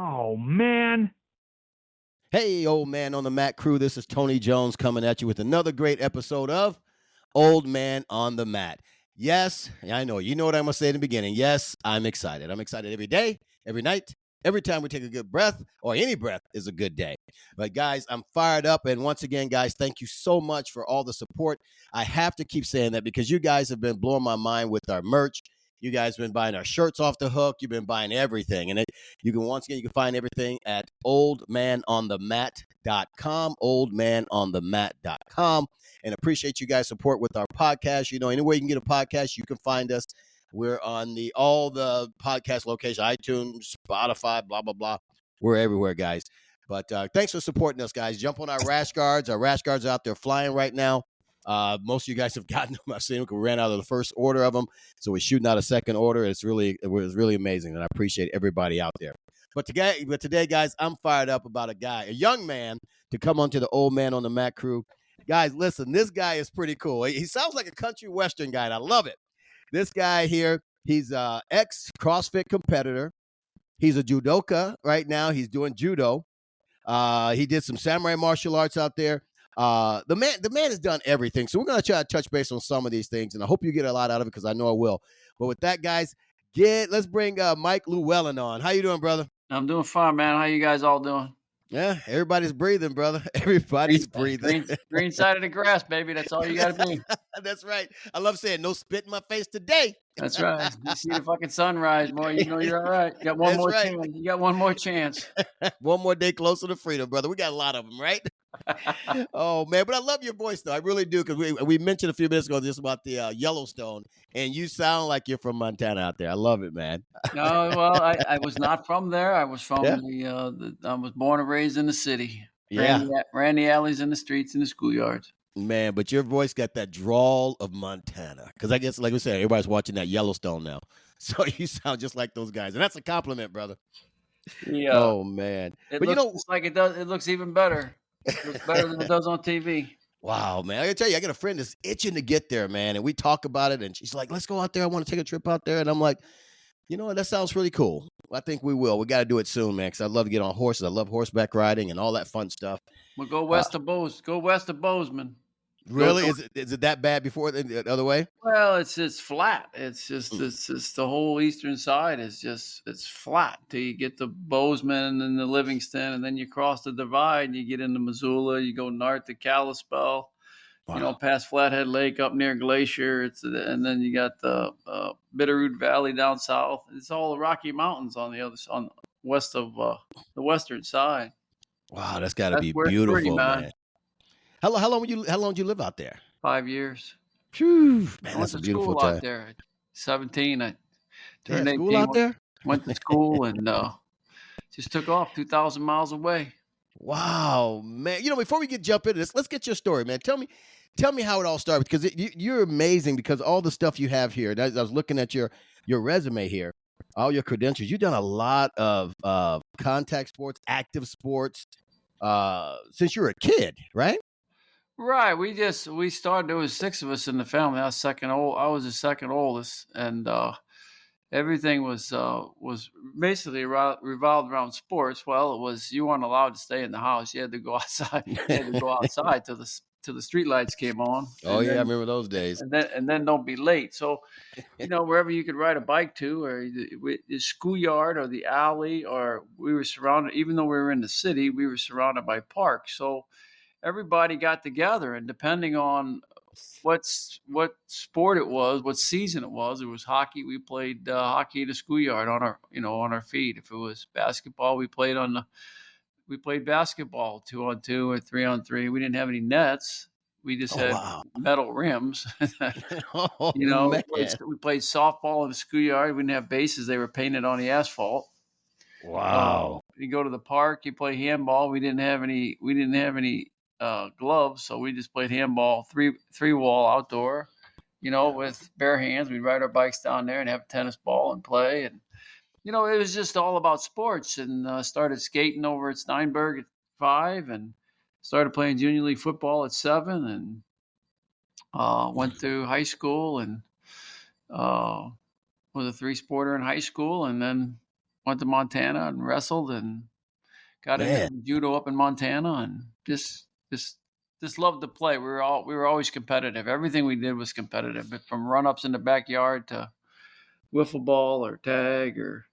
Oh, man. Hey, old man on the mat crew. This is Tony Jones coming at you with another great episode of Old Man on the Mat. Yes, I know. You know what I'm going to say in the beginning. Yes, I'm excited. I'm excited every day, every night, every time we take a good breath, or any breath is a good day. But guys, I'm fired up. And once again, guys, thank you so much for all the support. I have to keep saying that because you guys have been blowing my mind with our merch. You guys have been buying our shirts off the hook. You've been buying everything. And you can find everything at oldmanonthemat.com, oldmanonthemat.com. And appreciate you guys' support with our podcast. You know, anywhere you can get a podcast, you can find us. We're on all the podcast locations, iTunes, Spotify, blah, blah, blah. We're everywhere, guys. But thanks for supporting us, guys. Jump on our rash guards. Our rash guards are out there flying right now. Most of you guys have gotten them. I've seen them. We ran out of the first order of them, so we're shooting out a second order. It was really amazing, and I appreciate everybody out there. But today, guys, I'm fired up about a young man, to come onto the Old Man on the Mat crew. Guys, listen, this guy is pretty cool. He sounds like a country western guy, and I love it. This guy here, he's an ex-CrossFit competitor. He's a judoka right now. He's doing judo. He did some samurai martial arts out there. The man has done everything. So we're going to try to touch base on some of these things, and I hope you get a lot out of it because I know I will. But with that, guys, let's bring Mike Llewellyn on. How you doing, brother? I'm doing fine, man. How you guys all doing? Yeah, everybody's breathing, brother. Everybody's breathing. Green side of the grass, baby. That's all you got to be. That's right. I love saying no spit in my face today. That's right. You see the fucking sunrise, boy. You know you're all right. You got one more chance. You got one more chance. One more day closer to freedom, brother. We got a lot of them, right? Oh, man. But I love your voice, though. I really do, because we mentioned a few minutes ago just about the Yellowstone, and you sound like you're from Montana out there. I love it, man. No, well, I was not from there. I was from I was born and raised in the city. Yeah. Ran the alleys and the streets and the schoolyards. Man, but your voice got that drawl of Montana. Because I guess, like we said, everybody's watching that Yellowstone now. So you sound just like those guys. And that's a compliment, brother. Yeah. Oh, man. But just like it does. It looks even better. It looks better than it does on TV. Wow, man. I gotta tell you, I got a friend that's itching to get there, man. And we talk about it, and she's like, let's go out there. I want to take a trip out there. And I'm like, you know what? That sounds really cool. I think we will. We got to do it soon, man, because I love to get on horses. I love horseback riding and all that fun stuff. Well, go west of Bozeman. Really? Is it that bad before the other way? Well, it's flat. It's just the whole eastern side it's flat till you get to Bozeman and the Livingston, and then you cross the divide and you get into Missoula. You go north to Kalispell, past Flathead Lake up near Glacier. And then you got the Bitterroot Valley down south. It's all the Rocky Mountains on west of the western side. Wow, that's got to be beautiful, pretty, man. How long did you live out there? 5 years. Whew, man, that's a beautiful time. Out there. 17, I turned 18. School out there? Went to school and just took off 2,000 miles away. Wow, man! Before we jump into this, let's get your story, man. Tell me how it all started, because you're amazing. Because all the stuff you have here, I was looking at your resume here, all your credentials. You've done a lot of contact sports, active sports, since you were a kid, right? Right. We started. There was 6 of us in the family. I was the second oldest, and everything was basically revolved around sports. Well, it was, you weren't allowed to stay in the house. You had to go outside. You had to go outside till the street lights came on. Oh yeah, I remember those days. And then don't be late. So, wherever you could ride a bike to, or the schoolyard or the alley, or we were surrounded. Even though we were in the city, we were surrounded by parks. So everybody got together, and depending on what sport it was, what season it was hockey. We played hockey in the schoolyard on our feet. If it was basketball, we played basketball 2-on-2 or 3-on-3. We didn't have any nets. We just had metal rims. We played softball in the schoolyard. We didn't have bases. They were painted on the asphalt. Wow. You go to the park, you play handball. We didn't have any gloves, so we just played handball, three wall outdoor, with bare hands. We'd ride our bikes down there and have a tennis ball and play. And, it was just all about sports. And started skating over at Steinberg at 5, and started playing junior league football at 7, and went through high school and was a 3-sporter in high school, and then went to Montana and wrestled and got into judo up in Montana and just loved to play. We were always competitive. Everything we did was competitive, from run-ups in the backyard to wiffle ball or tag or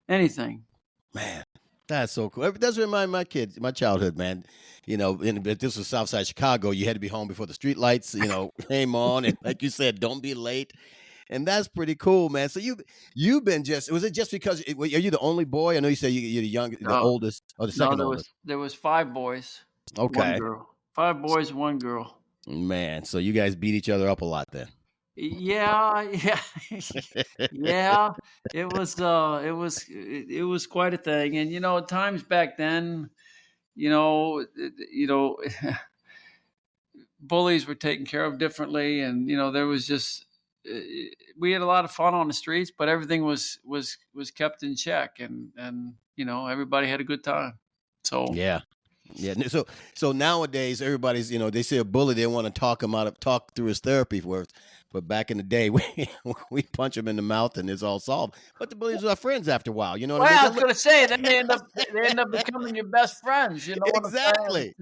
anything. Man, that's so cool. It does remind my kids, my childhood, man. If this was Southside Chicago, you had to be home before the street lights, came on. And like you said, don't be late. And that's pretty cool, man. So you've been was it just because, are you the only boy? I know you said you're the oldest, or the second oldest. There was 5 boys. Okay. 1 girl. 5 boys, 1 girl. Man, so you guys beat each other up a lot then. Yeah. Yeah. It was quite a thing. And times back then, bullies were taken care of differently, and there was just we had a lot of fun on the streets, but everything was kept in check, and everybody had a good time. So yeah. So nowadays everybody's they see a bully, they want to talk through his therapy work. But back in the day, we punch him in the mouth and it's all solved. But the bullies are friends after a while. What I mean? I was going to say, then they end up becoming your best friends. Exactly.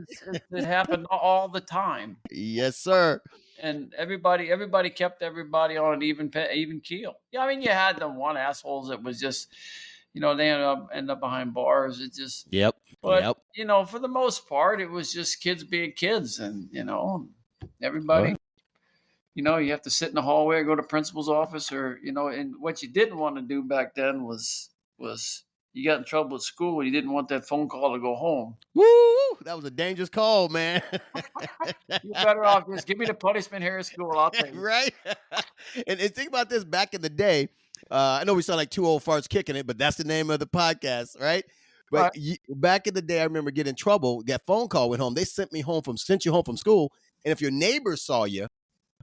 It happened all the time. Yes, sir. And everybody kept everybody on an even keel. Yeah, I mean, you had them one assholes that was just, they end up behind bars. It just But for the most part, it was just kids being kids, and everybody. Right. You have to sit in the hallway or go to principal's office, or and what you didn't want to do back then was you got in trouble at school and you didn't want that phone call to go home. Woo! That was a dangerous call, man. You're better off just give me the punishment here at school. I'll take it. Right? And think about this. Back in the day, I know we sound like 2 old farts kicking it, but that's the name of the podcast, right? But back in the day, I remember getting in trouble. That phone call went home. They sent you home from school, and if your neighbors saw you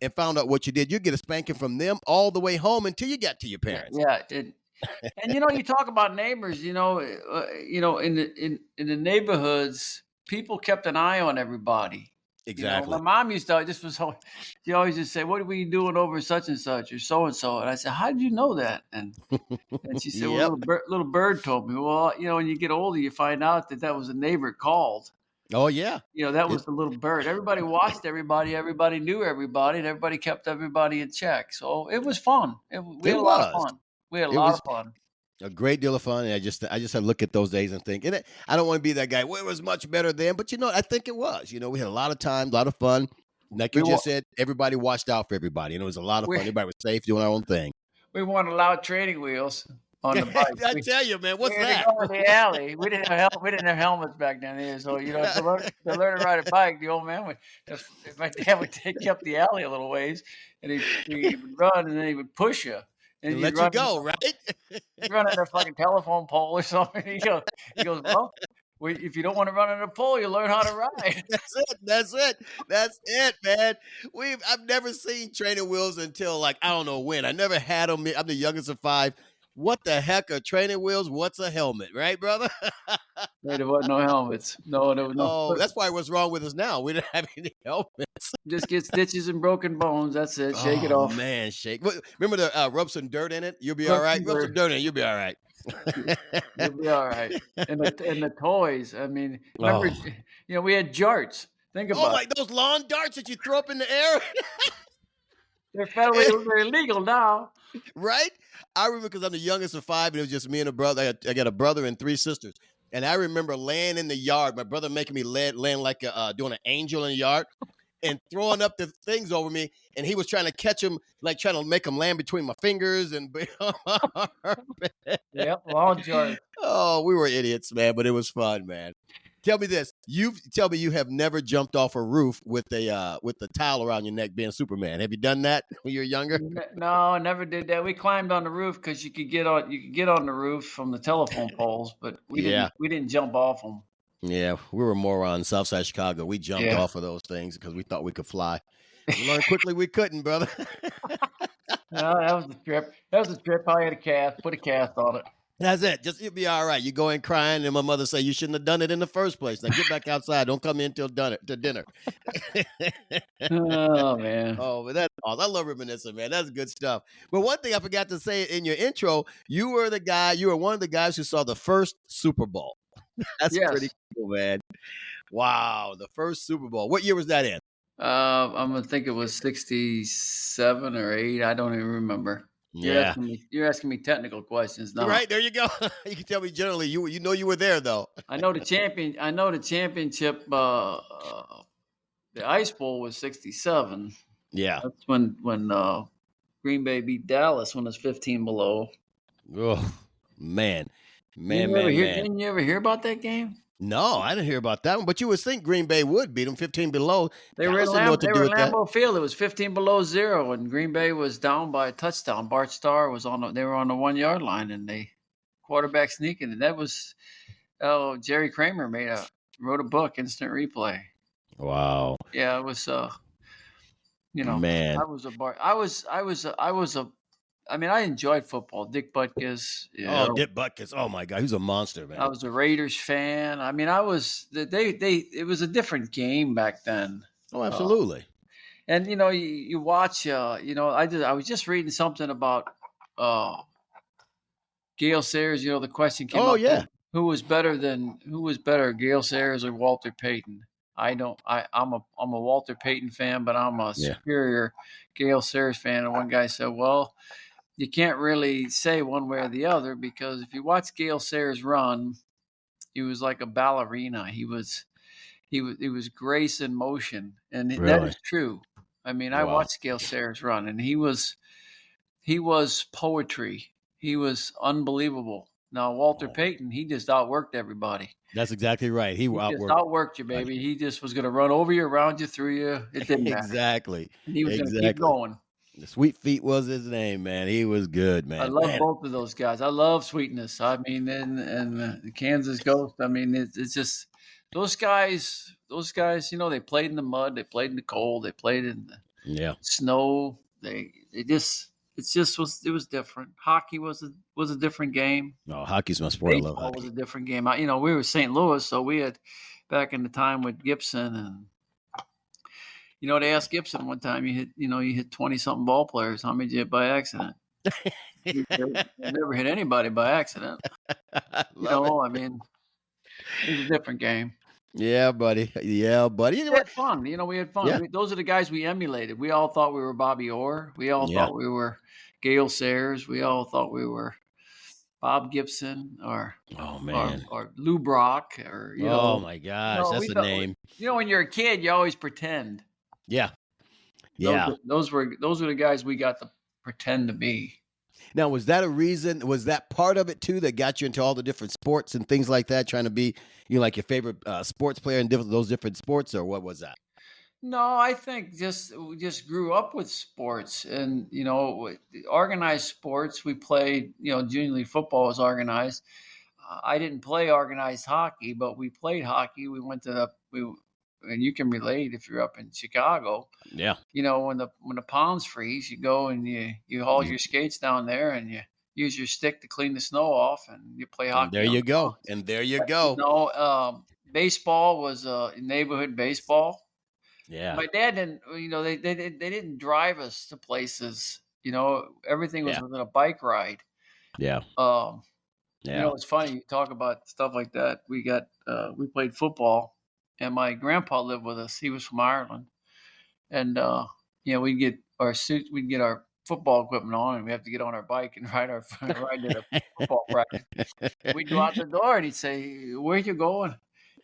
and found out what you did, you get a spanking from them all the way home until you got to your parents. Yeah. And you talk about neighbors. In the neighborhoods, people kept an eye on everybody. Exactly. My mom used to she always just say, "What are we doing over such and such or so and so?" And I said, "How did you know that?" And she said, "Well, little bird told me." Well, when you get older, you find out that was a neighbor called. Oh yeah. That was the little bird. Everybody watched everybody. Everybody knew everybody, and everybody kept everybody in check. So it was fun. We had a lot of fun. We had a lot of fun. A great deal of fun, and I just had to look at those days and think, and I don't want to be that guy. Well, it was much better then, but I think it was. We had a lot of time, a lot of fun. Like you just said, everybody watched out for everybody. It was a lot of fun. Everybody was safe, doing our own thing. We wanted loud training wheels on the bike. I tell you, man, what's that? We go in the alley. We didn't have helmets back then either. So to learn to ride a bike, the old man my dad would take you up the alley a little ways, and he would run, and then he would push you. And let you go, right? You run on a fucking telephone pole or something. He goes, well, if you don't want to run on a pole, you learn how to ride. That's it, man. I've never seen training wheels until I don't know when. I never had them. I'm the youngest of 5. What the heck are training wheels? What's a helmet, right, brother? There wasn't no helmets. No, there was no. Oh, that's probably what's wrong with us now. We didn't have any helmets. Just get stitches and broken bones. That's it. Shake it off. Man, shake. Remember to rub some dirt in it? You'll be all right. Rub some dirt in it. You'll be all right. You'll be all right. And the toys. I mean, remember, we had jarts. Think about like those lawn darts that you throw up in the air. They're federally illegal now. Right? I remember because I'm the youngest of 5, and it was just me and a brother. I got a brother and 3 sisters. And I remember laying in the yard, my brother making me laying like doing an angel in the yard and throwing up the things over me. And he was trying to catch them, trying to make them land between my fingers. And yep, lawn jar. Oh, we were idiots, man, but it was fun, man. Tell me this. Tell me you have never jumped off a roof with a towel around your neck being Superman. Have you done that when you were younger? No, I never did that. We climbed on the roof because you could get on the roof from the telephone poles, but we didn't jump off them. Yeah, we were morons, Southside Chicago. We jumped off of those things because we thought we could fly. We learned quickly we couldn't, brother. No, that was the trip. I had a cast, put a cast on it. That's it. Just you'll be all right. You go in crying, and my mother say you shouldn't have done it in the first place. Now get back outside. Don't come in till dinner. Oh man. Oh, but that's awesome. I love reminiscing, man. That's good stuff. But one thing I forgot to say in your intro, you were one of the guys who saw the first Super Bowl. That's pretty Yes. cool, man. Wow, the first Super Bowl. What year was that in? I'm gonna think it was 67 or 8. I don't even remember. Yeah. You're asking me technical questions now. Right, there you go. You can tell me generally. You were there though. I know the championship. The Ice Bowl was 67. Yeah. That's when Green Bay beat Dallas when it was 15 below. Oh, man. Didn't you ever hear about that game? No, I didn't hear about that one. But you would think Green Bay would beat them 15 below. They were in Dallas didn't know what to do with that. Lambeau Field. It was 15 below 0, and Green Bay was down by a touchdown. Bart Starr was they were on the 1 yard line, and they quarterback sneaking, and that was Jerry Kramer wrote a book, Instant Replay. Wow. Yeah, it was man. I mean, I enjoyed football. Dick Butkus. Dick Butkus. Oh my God, he's a monster, man. I was a Raiders fan. I mean, it was a different game back then. Oh, absolutely. And you watch. I was just reading something about Gale Sayers. The question came up. Oh yeah. Who was better, Gale Sayers or Walter Payton? I'm a Walter Payton fan, but I'm a superior Gale Sayers fan. And one guy said, well, you can't really say one way or the other, because if you watch Gale Sayers run, he was like a ballerina. He was grace in motion, and that is true. I mean, I watched Gale Sayers run, and he was poetry. He was unbelievable. Now Walter Payton, he just outworked everybody. That's exactly right. He just outworked you, baby. He just was going to run over you, around you, through you. It didn't matter. Exactly. And he was going to keep going. The Sweet Feet was his name, man. He was good, man. I love both of those guys. I love Sweetness. I mean, and the Kansas Ghost. I mean, it's just those guys. They played in the mud. They played in the cold. They played in the snow. It was different. Hockey was a different game. No, hockey's my sport. Baseball I love hockey. Was a different game. We were St. Louis, so we had back in the time with Gibson, and they asked Gibson one time, you hit 20-something ball players. How many did you hit by accident? You never hit anybody by accident. I mean, it was a different game. Yeah, buddy. Yeah, buddy. We had fun. We had fun. Yeah. Those are the guys we emulated. We all thought we were Bobby Orr. We all thought we were Gale Sayers. We all thought we were Bob Gibson or Lou Brock or oh my gosh, that's a name. When you're a kid, you always pretend. Yeah. Those were the guys we got to pretend to be. Now, was that a reason? Was that part of it too that got you into all the different sports and things like that? Trying to be, like your favorite sports player in those different sports, or what was that? No, I think we just grew up with sports, and organized sports. We played, junior league football was organized. I didn't play organized hockey, but we played hockey. We went to and you can relate if you're up in Chicago. Yeah. When the ponds freeze, you go and you haul your skates down there and you use your stick to clean the snow off, and you play hockey. And there you go. Baseball was neighborhood baseball. Yeah. My dad didn't. They didn't drive us to places. Everything was within a bike ride. Yeah. It's funny you talk about stuff like that. We played football. And my grandpa lived with us. He was from Ireland. And, we'd get our suits, we'd get our football equipment on, and we have to get on our bike and ride to the football practice. We'd go out the door, and he'd say, "Where you going?"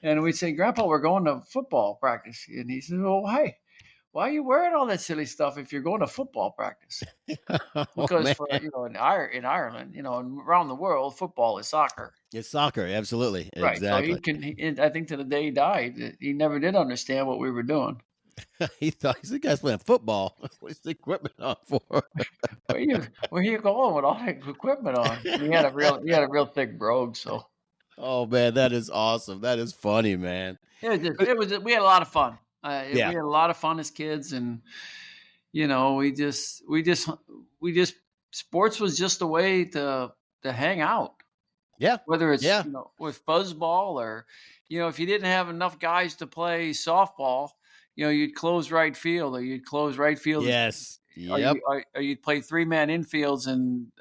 And we'd say, "Grandpa, we're going to football practice." And he said, "Oh, hey, why are you wearing all that silly stuff if you're going to football practice?" Because in Ireland, and around the world, football is soccer. It's soccer, absolutely. Right. Exactly. So I think to the day he died, he never did understand what we were doing. He thought these guys playing football. What is the equipment on for? Where you going with all that equipment on? He had a real thick brogue, so. Oh man, that is awesome. That is funny, man. We had a lot of fun. We had a lot of fun as kids, and we just sports was just a way to hang out. Yeah. Whether it's, Yeah. with fuzzball or, if you didn't have enough guys to play softball, you'd close right field, or you'd close right field, Yes. or Yep. you'd play 3-man infields and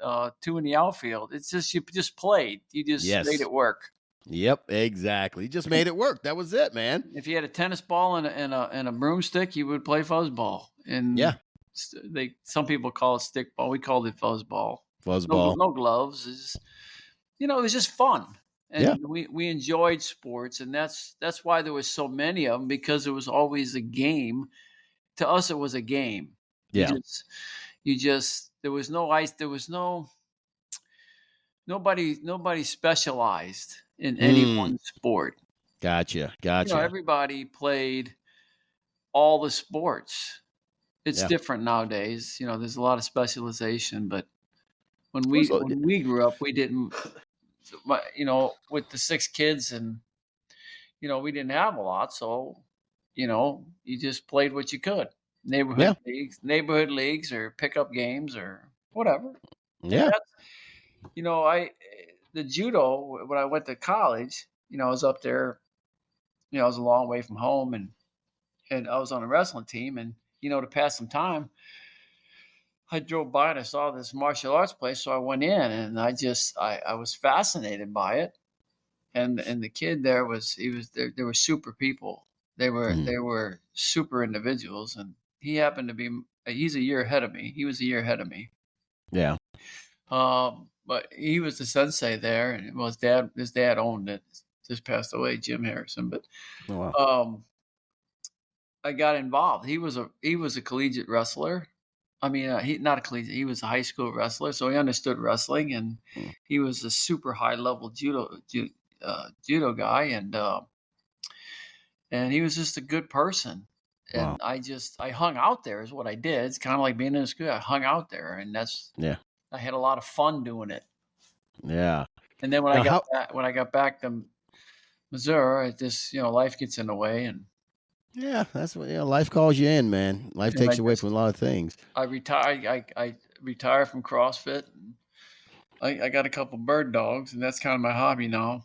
2 in the outfield. It's just, you just played. You just made Yes. it work. Yep. Exactly. Just made it work. That was it, man. If you had a tennis ball and a broomstick, you would play fuzzball. And Yeah. some people call it stickball. We called it fuzzball. Fuzzball. No gloves. It was just fun. And Yeah. we enjoyed sports, and that's why there was so many of them, because it was always a game. To us, it was a game. Yeah. You just there was no ice. There was nobody specialized in any one sport. Gotcha. Everybody played all the sports. It's Yeah. different nowadays. There's a lot of specialization, but when Also, we grew up, we didn't. With the 6 kids, and we didn't have a lot, so you just played what you could. Neighborhood leagues, or pickup games, or whatever. Yeah. And that's, the judo, when I went to college, I was up there. I was a long way from home, and I was on a wrestling team, and to pass some time, I drove by and I saw this martial arts place, so I went in, and I was fascinated by it. And the kid there they were super people. They were super individuals, and he happened to be. He's a year ahead of me. He was a year ahead of me. Yeah. But he was the sensei there, and his dad owned it. Just passed away, Jim Harrison. But Oh, wow. I got involved. He was a collegiate wrestler. I mean, he not a collegiate. He was a high school wrestler, so he understood wrestling, and he was a super high level judo guy, and he was just a good person. And Wow. I hung out there is what I did. It's kind of like being in a school. I hung out there, and I had a lot of fun doing it. Yeah. And then when Now, I got back to Missouri, it just life gets in the way, and that's what life calls you in, man. Life and takes you away from a lot of things. I retired. I retired from CrossFit. I got a couple bird dogs, and that's kind of my hobby now.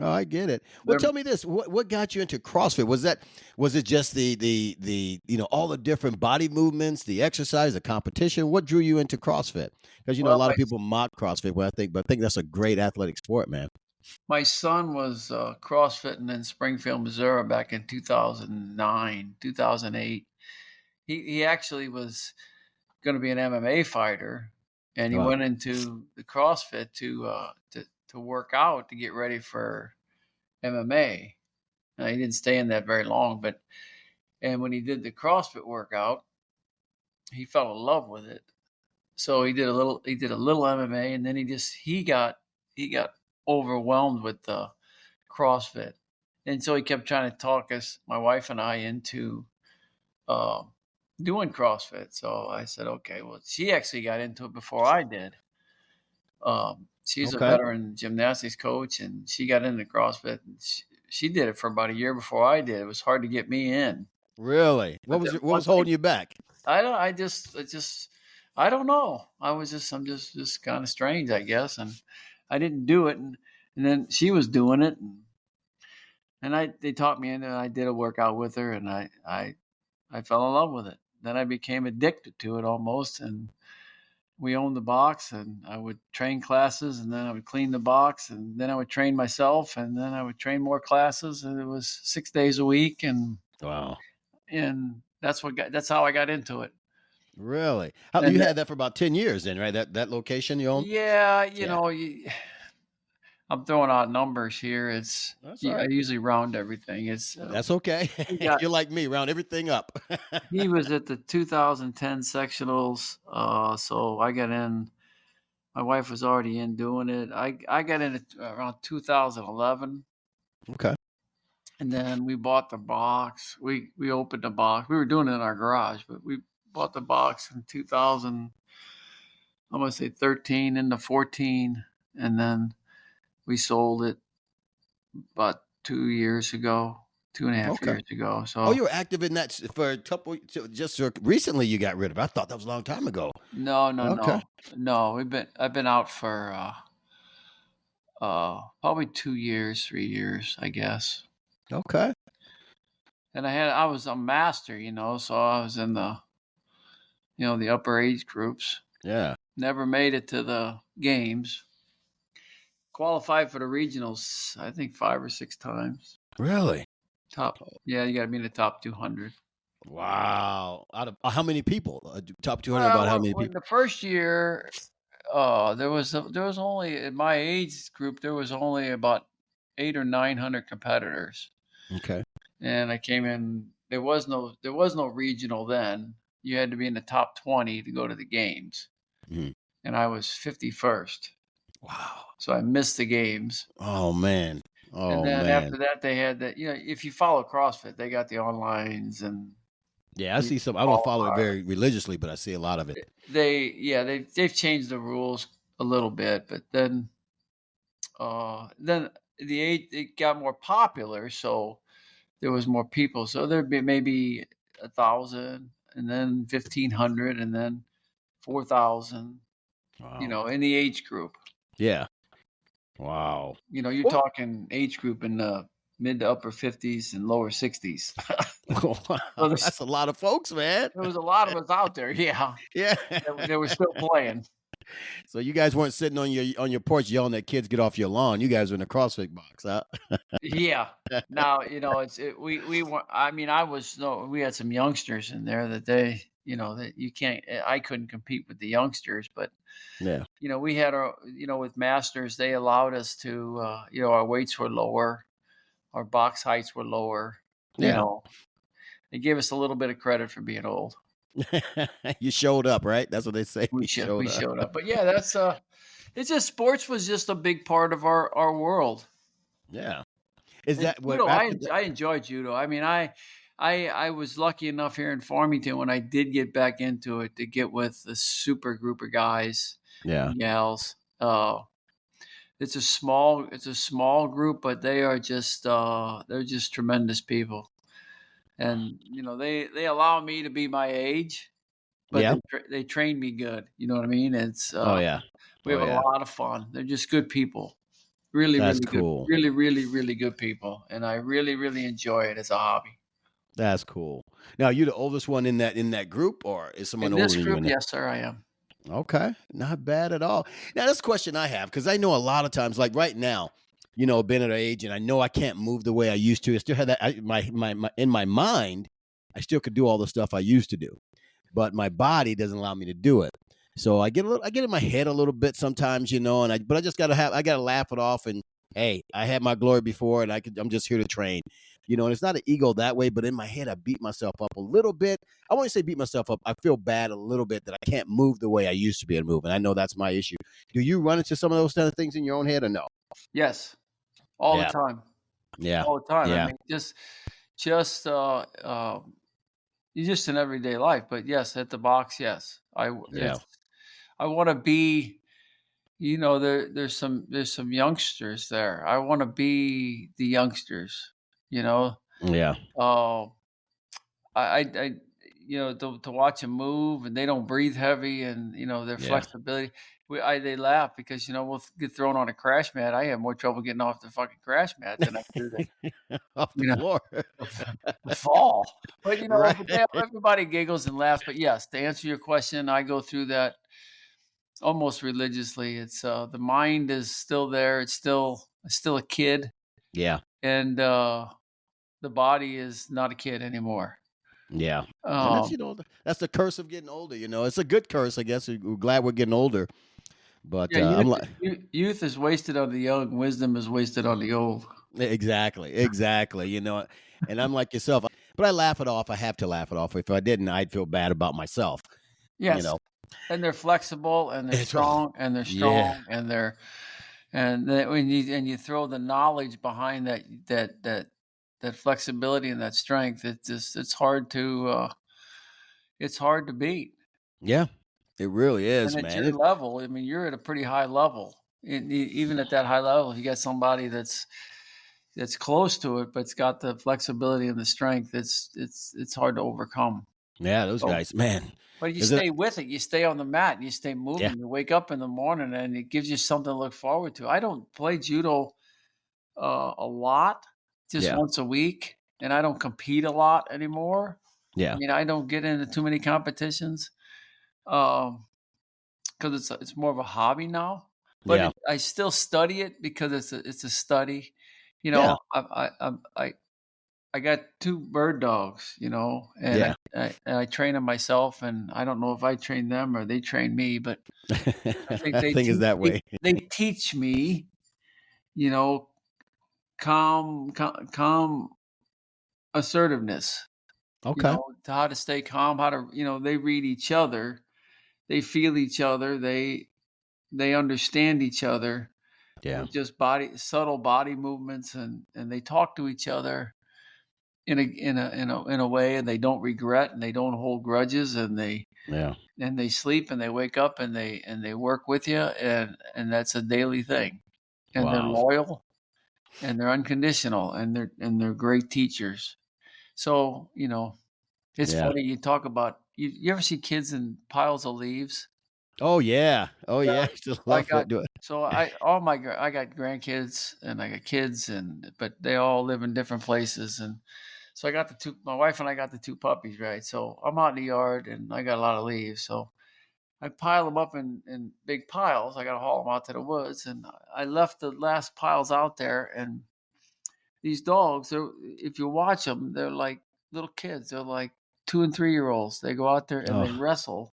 Oh, I get it. Well, tell me this: what got you into CrossFit? Was it just the all the different body movements, the exercise, the competition? What drew you into CrossFit? Because a lot of people mock CrossFit, but I think that's a great athletic sport, man. My son was CrossFitting in Springfield, Missouri, back in 2009, 2008. He actually was going to be an MMA fighter, and he went into the CrossFit to work out to get ready for MMA. Now, he didn't stay in that very long, and when he did the CrossFit workout, he fell in love with it. So he did a little MMA, and then he got overwhelmed with the CrossFit, and so he kept trying to talk us, my wife and I, into doing CrossFit. So I said, okay. Well, she actually got into it before I did. She's a veteran gymnastics coach, and she got into CrossFit. And she did it for about a year before I did. It was hard to get me in. Really? What was holding you back? I don't know. I'm just kind of strange, I guess. And I didn't do it. And then she was doing it, and they taught me, and I did a workout with her, and I fell in love with it. Then I became addicted to it almost, and we owned the box, and I would train classes, and then I would clean the box, and then I would train myself, and then I would train more classes, and it was 6 days a week, and wow, and that's how I got into it. Really? You had that for about 10 years then, right? That location you owned? Yeah, I'm throwing out numbers here. I usually round everything. That's okay. You're like me, round everything up. He was at the 2010 sectionals, so I got in. My wife was already in doing it. I got in around 2011. Okay. And then we bought the box. We opened the box. We were doing it in our garage, but we bought the box in 2000. I'm gonna say 13 into 14, and then we sold it about 2 years ago, 2.5 years ago. So, you were active in that for a couple. Just recently, you got rid of it. I thought that was a long time ago. No. I've been out for probably 2 years, 3 years, I guess. Okay. And I was a master, so I was in the upper age groups. Yeah. Never made it to the games. Qualified for the regionals, I think 5 or 6 times. Really? Yeah, you got to be in the top 200. Wow. Out of how many people? Top 200 about how many When people? the first year, there was only in my age group there was only about 800 or 900 competitors, Okay. and I came in. There was no regional then. You had to be in the top 20 to go to the games, and I was 51st. Wow. So I missed the games. Oh man. And Oh then man. after that, they had that. If you follow CrossFit, they got the onlines and. Yeah, I see some. I don't follow it very religiously, but I see a lot of it. They've changed the rules a little bit, but then it got more popular, so there was more people. So there'd be maybe 1,000, and then 1,500, and then 4,000. Wow. In the age group. Yeah. Wow. You're talking age group in the mid to upper 50s and lower 60s. Wow. That's a lot of folks, man. There was a lot of us out there. Yeah. Yeah. They were still playing. So you guys weren't sitting on your porch yelling at kids get off your lawn. You guys were in the CrossFit box, huh? Yeah. Now, we weren't. I mean, we had some youngsters in there that that you can't. I couldn't compete with the youngsters, but Yeah. we had our, with masters, they allowed us to, our weights were lower, our box heights were lower. Yeah. They gave us a little bit of credit for being old. You showed up, right? That's what they say. We showed up. But yeah, that's it's just sports was just a big part of our world. Yeah. Is that what judo? I enjoy judo. I mean, I was lucky enough here in Farmington when I did get back into it to get with a super group of guys, and gals. It's a small group, but they are just they're just tremendous people, and they allow me to be my age, but they train me good. You know what I mean? It's we have a lot of fun. They're just good people. Really, That's really cool. good. Really, really, really good people. And I really, really enjoy it as a hobby. That's cool. Now, are you the oldest one in that group, or is someone older than you? Yes, sir, I am. Okay. Not bad at all. Now, this question I have, because I know a lot of times, like right now, been at an age and I know I can't move the way I used to. I still have that in my mind, I still could do all the stuff I used to do, but my body doesn't allow me to do it. So I get in my head a little bit sometimes, but I just I gotta laugh it off. And hey, I had my glory before, and I'm just here to train, and it's not an ego that way, but in my head, I beat myself up a little bit. I won't say beat myself up. I feel bad a little bit that I can't move the way I used to be able to move, and I know that's my issue. Do you run into some of those kind of things in your own head, or no? Yes, all the time. Yeah, all the time. Yeah. I mean, just in everyday life. But yes, at the box, yes, I want to be. There's some youngsters there. I want to be the youngsters. Yeah. To watch them move, and they don't breathe heavy, and their flexibility. They laugh because we'll get thrown on a crash mat. I have more trouble getting off the fucking crash mat than I do off the floor. the fall. But Right. everybody giggles and laughs. But yes, to answer your question, I go through that almost religiously. It's the mind is still there. It's still a kid. Yeah. And the body is not a kid anymore. Yeah. And that's the curse of getting older. It's a good curse, I guess. We're glad we're getting older. But youth is wasted on the young. Wisdom is wasted on the old. Exactly. And I'm like yourself, but I laugh it off. I have to laugh it off. If I didn't, I'd feel bad about myself. Yes. And they're flexible, and they're strong, and they're strong, and when you throw the knowledge behind that flexibility and that strength, it's hard to beat. Yeah, it really is, and at man. your level, I mean, you're at a pretty high level. Even at that high level, if you got somebody that's close to it, but it's got the flexibility and the strength, it's hard to overcome. Yeah, those guys, man. But you Is it? stay with it. You stay on the mat. You stay Yeah. moving. You wake up in the morning, and it gives you something to look forward to. I don't play judo a lot, just Yeah. once a week, and I don't compete a lot anymore. I Yeah. mean, I don't get into too many competitions because it's more of a hobby now. But Yeah. I still study it because it's a study. You Yeah. know, I got 2 bird dogs, and Yeah. I train them myself, and I don't know if I train them or they train me, but I think I think it's that way. they teach me, you know, calm assertiveness, Okay. to how to stay calm, how to, they read each other, they feel each other, they understand each other Yeah. with just subtle body movements, and they talk to each other in a way, and they don't regret, and they don't hold grudges, and Yeah. they sleep, and they wake up, and they work with you, and that's a daily thing, and they're Wow. loyal, and they're unconditional, and they're great teachers. So, it's Yeah. funny you talk about you ever see kids in piles of leaves? Oh yeah. Oh Yeah. yeah. I still I love got it. Do it. so I got grandkids, and I got kids, but they all live in different places, and so I got my wife and I got the 2 puppies, right? So I'm out in the yard, and I got a lot of leaves, so I pile them up in big piles. I got to haul them out to the woods, and I left the last piles out there, and these dogs, if you watch them, they're like little kids. They're like 2 and 3-year-olds. They go out there and they Oh. wrestle.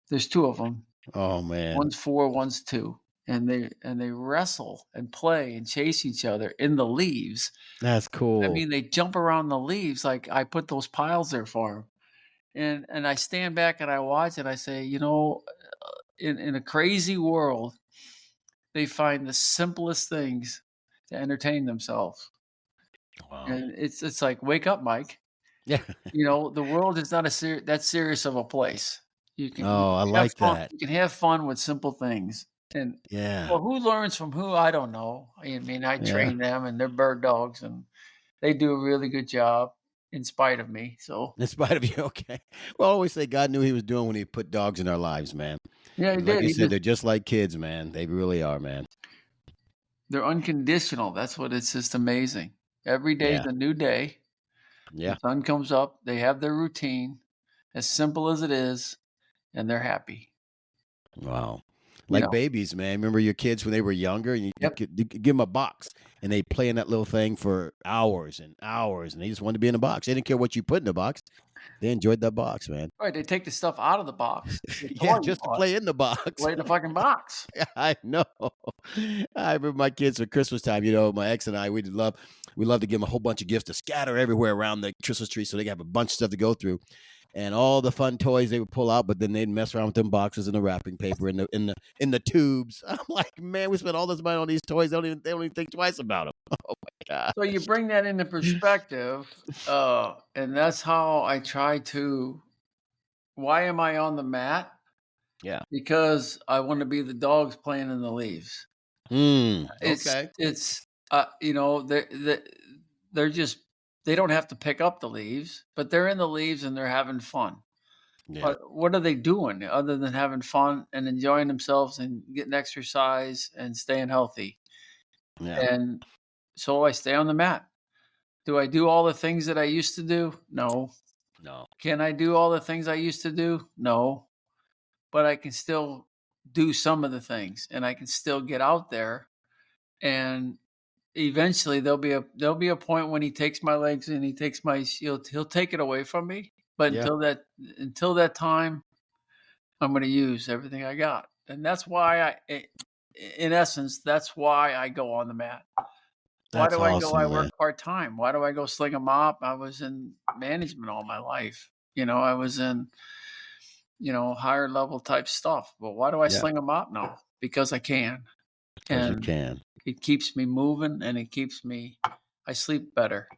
There's 2 of them. Oh man. One's 4, one's 2, and they wrestle and play and chase each other in the leaves. That's I cool. mean, they jump around the leaves like I put those piles there for them. And I stand back and I watch and I say, in a crazy world, they find the simplest things to entertain themselves. Wow. And it's like, wake up, Mike. Yeah. The world is not that serious of a place. You Oh, I can have like fun. that. You can have fun with simple things. And Yeah. well, who learns from who? I don't know. I mean, I Yeah. train them, and they're bird dogs, and they do a really good job in spite of me. So In spite of you, okay. Well, I always say God knew He was doing when He put dogs in our lives, man. yeah, he And like did. you He said, just they're just like kids, man. They really are, man. they're unconditional. That's what it's just amazing. Every day is Yeah. a new day. The Yeah. sun comes up. They have their routine, as simple as it is, and they're happy. Wow. You Like know. babies, man. Remember your kids when they were younger, and Yep. you could give them a box, and they play in that little thing for hours and hours, and they just wanted to be in the box. They didn't care what you put in the box. They enjoyed that box, man. Right. They take the stuff out of the box, the Yeah, toy you just to bought, play in the box. play in the fucking box. Yeah, I know. I remember my kids for Christmas time. My ex and I, we love to give them a whole bunch of gifts to scatter everywhere around the Christmas tree, so they have a bunch of stuff to go through, and all the fun toys they would pull out. But then they'd mess around with them boxes and the wrapping paper and the tubes. I'm like, man, we spent all this money on these toys. They don't even think twice about them. Oh my god. So you bring that into perspective, and that's how I try to. Why am I on the mat? Yeah. Because I want to be the dogs playing in the leaves. Okay. It's they're just they don't have to pick up the leaves, but they're in the leaves and they're having fun. Yeah. But what are they doing other than having fun and enjoying themselves and getting exercise and staying healthy? Yeah. And so I stay on the mat. Do I do all the things that I used to do? No. No. Can I do all the things I used to do? No. But I can still do some of the things, and I can still get out there, and eventually there'll be a point when he takes my legs and he'll take it away from me. But Yeah. until that time, I'm going to use everything I got, and that's why in essence, that's why I go on the mat. Why That's do I go? I awesome, work man. part-time. Why do I go sling a mop? I was in management all my life. I was in, higher level type stuff. But why do I Yeah. sling a mop now? Because I can. Because you And can. it keeps me moving, and I sleep better.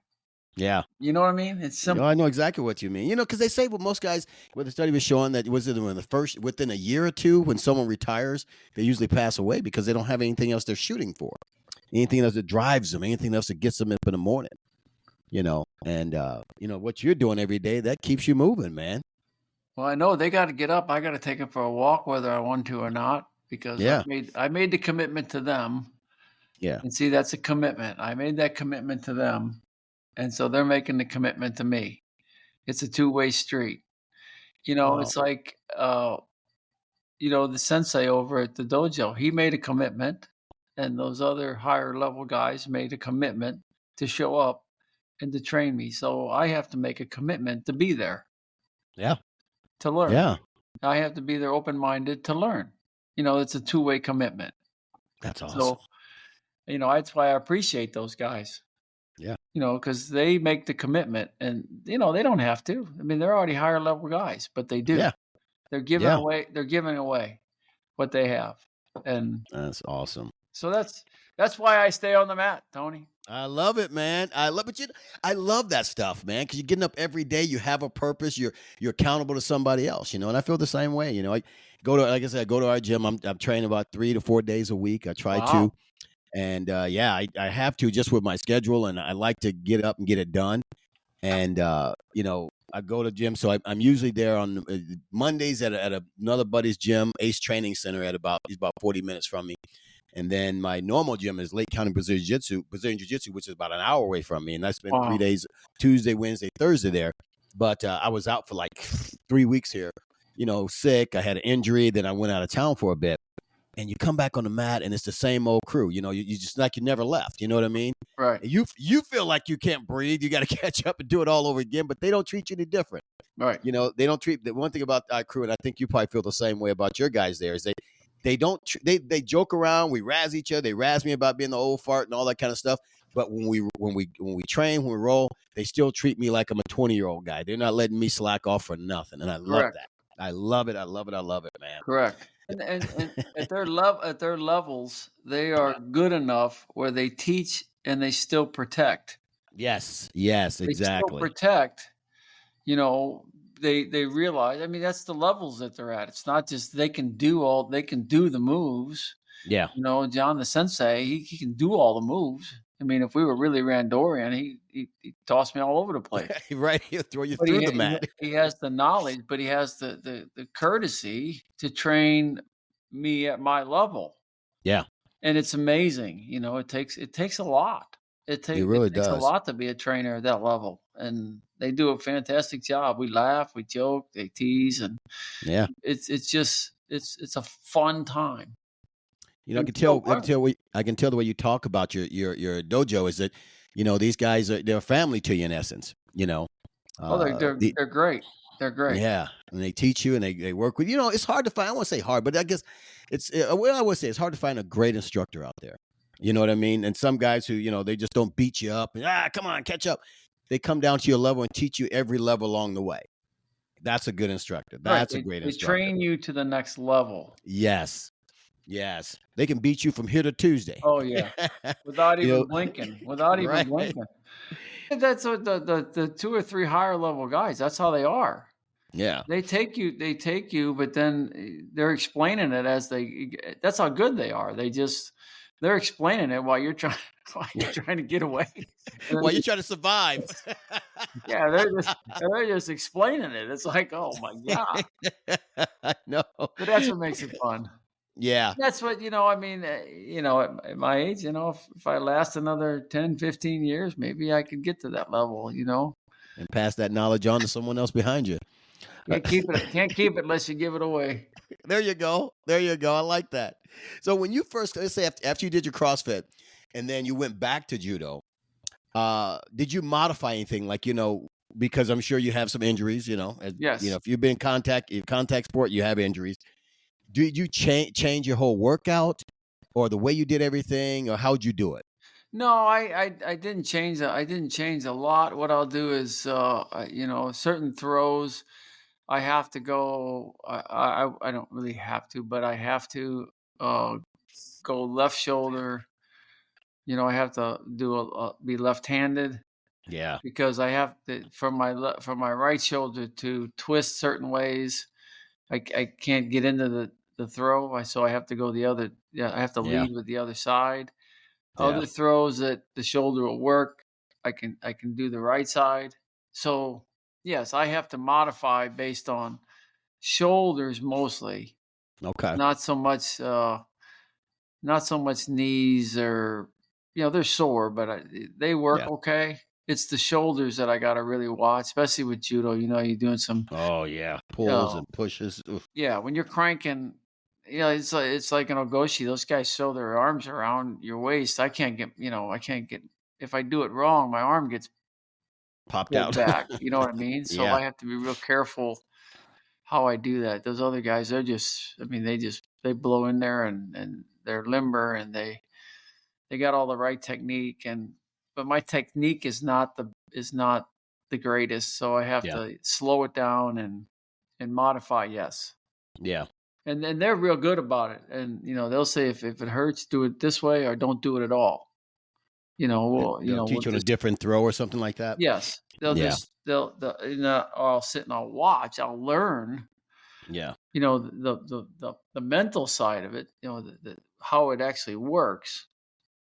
Yeah. You know what I mean? It's simple. I know exactly what you mean. Because they say, well, most guys, the study was showing that within a year or two, when someone retires, they usually pass away because they don't have anything else they're shooting for, anything else that drives them, anything else that gets them up in the morning. And what you're doing every day, that keeps you moving, man. Well, I know they got to get up. I got to take them for a walk, whether I want to or not, because Yeah. I made the commitment to them. Yeah. And see, that's a commitment. I made that commitment to them, and so they're making the commitment to me. It's a two-way street. Wow. It's like the sensei over at the dojo. He made a commitment, and those other higher level guys made a commitment to show up and to train me. So I have to make a commitment to be there, Yeah. to learn. Yeah. I have to be there open-minded to learn. It's a two-way commitment. That's awesome. So, that's why I appreciate those guys. Yeah. Because they make the commitment and, they don't have to. I mean, they're already higher level guys, but they do. Yeah. They're giving away what they have. And that's awesome. So that's why I stay on the mat, Tony. I love it, man. I love that stuff, man. Because you're getting up every day. You have a purpose. You're accountable to somebody else, and I feel the same way. I go to, like I said, I go to our gym. I'm training about 3 to 4 days a week. I try to, and I have to, just with my schedule, and I like to get up and get it done. And I go to the gym, so I'm usually there on Mondays at another buddy's gym, Ace Training Center, he's about 40 minutes from me. And then my normal gym is Lake County Brazilian Jiu-Jitsu, which is about an hour away from me. And I spent 3 days, Tuesday, Wednesday, Thursday there. But I was out for like 3 weeks here, sick. I had an injury. Then I went out of town for a bit. And you come back on the mat, and it's the same old crew. You just like you never left. You know what I mean? Right. You feel like you can't breathe. You got to catch up and do it all over again. But they don't treat you any different. Right. They don't treat. The one thing about our crew, and I think you probably feel the same way about your guys there, is they don't they joke around. We razz each other. They razz me about being the old fart and all that kind of stuff. But when we train, when we roll, they still treat me like I'm a 20-year-old guy. They're not letting me slack off for nothing, and I love that. I love it. I love it. I love it, man. Correct. And at their levels, they are good enough where they teach and they still protect. Yes, exactly. They still protect. They realize. I mean, that's the levels that they're at. It's not just they can do the moves. Yeah. John the sensei, he can do all the moves. I mean, if we were really Randorian, he tossed me all over the place. Right, he'll throw you through the mat. He has the knowledge, but he has the courtesy to train me at my level. Yeah, and it's amazing. It takes a lot. It really does a lot to be a trainer at that level, and they do a fantastic job. We laugh, we joke, they tease, and it's a fun time. I can tell the way you talk about your dojo is that, these guys they're family to you in essence, they're great. They're great. Yeah. And they teach you and they work with, it's hard to find. I won't say hard, but I guess I would say it's hard to find a great instructor out there. You know what I mean? And some guys who, they just don't beat you up and, come on, catch up. They come down to your level and teach you every level along the way. That's a good instructor. That's a great instructor. They train you to the next level. Yes. They can beat you from here to Tuesday. Oh yeah. Without even blinking. Blinking. That's the 2 or 3 higher level guys. That's how they are. Yeah. They take you, but then they're explaining it that's how good they are. They're explaining it while you're trying to get away. While you're trying to survive. Yeah, they're just explaining it. It's like, oh my God. I know. But that's what makes it fun. Yeah. That's what, I mean, at my age, if I last another 10, 15 years, maybe I could get to that level, And pass that knowledge on to someone else behind you. Can't keep it unless you give it away. There you go. I like that. So when you first, let's say after you did your CrossFit and then you went back to judo, did you modify anything? Like, because I'm sure you have some injuries, Yes. If you've been contact sport, you have injuries. Did you change your whole workout or the way you did everything, or how'd you do it? No, I didn't change that. I didn't change a lot. What I'll do is, certain throws, I have to go. I don't really have to, but I have to go left shoulder. I have to be left-handed. Yeah. Because I have to from my right shoulder to twist certain ways. I can't get into the throw, so I have to go the other. Yeah, I have to lead with the other side. Yeah. Other throws that the shoulder will work, I can do the right side. So yes, I have to modify based on shoulders mostly, Okay. not so much knees or, they're sore, but they work Yeah. okay. It's the shoulders that I got to really watch, especially with judo. You're doing some, Oh yeah. Pulls uh, and pushes. Oof. yeah, when you're cranking, it's like an ogoshi. Those guys throw their arms around your waist. I can't get, if I do it wrong, my arm gets Popped pulled out. back. You know what I mean? So Yeah. I have to be real careful how I do that. Those other guys, they blow in there and they're limber and they got all the right technique but my technique is not the greatest. So I have Yeah. to slow it down and modify. Yes. Yeah. And they're real good about it. And, they'll say, if it hurts, do it this way or don't do it at all. They'll We'll teach you on a just, different throw or something like that. yes, Yeah. or I'll sit and I'll watch, I'll learn, Yeah. the mental side of it, how it actually works.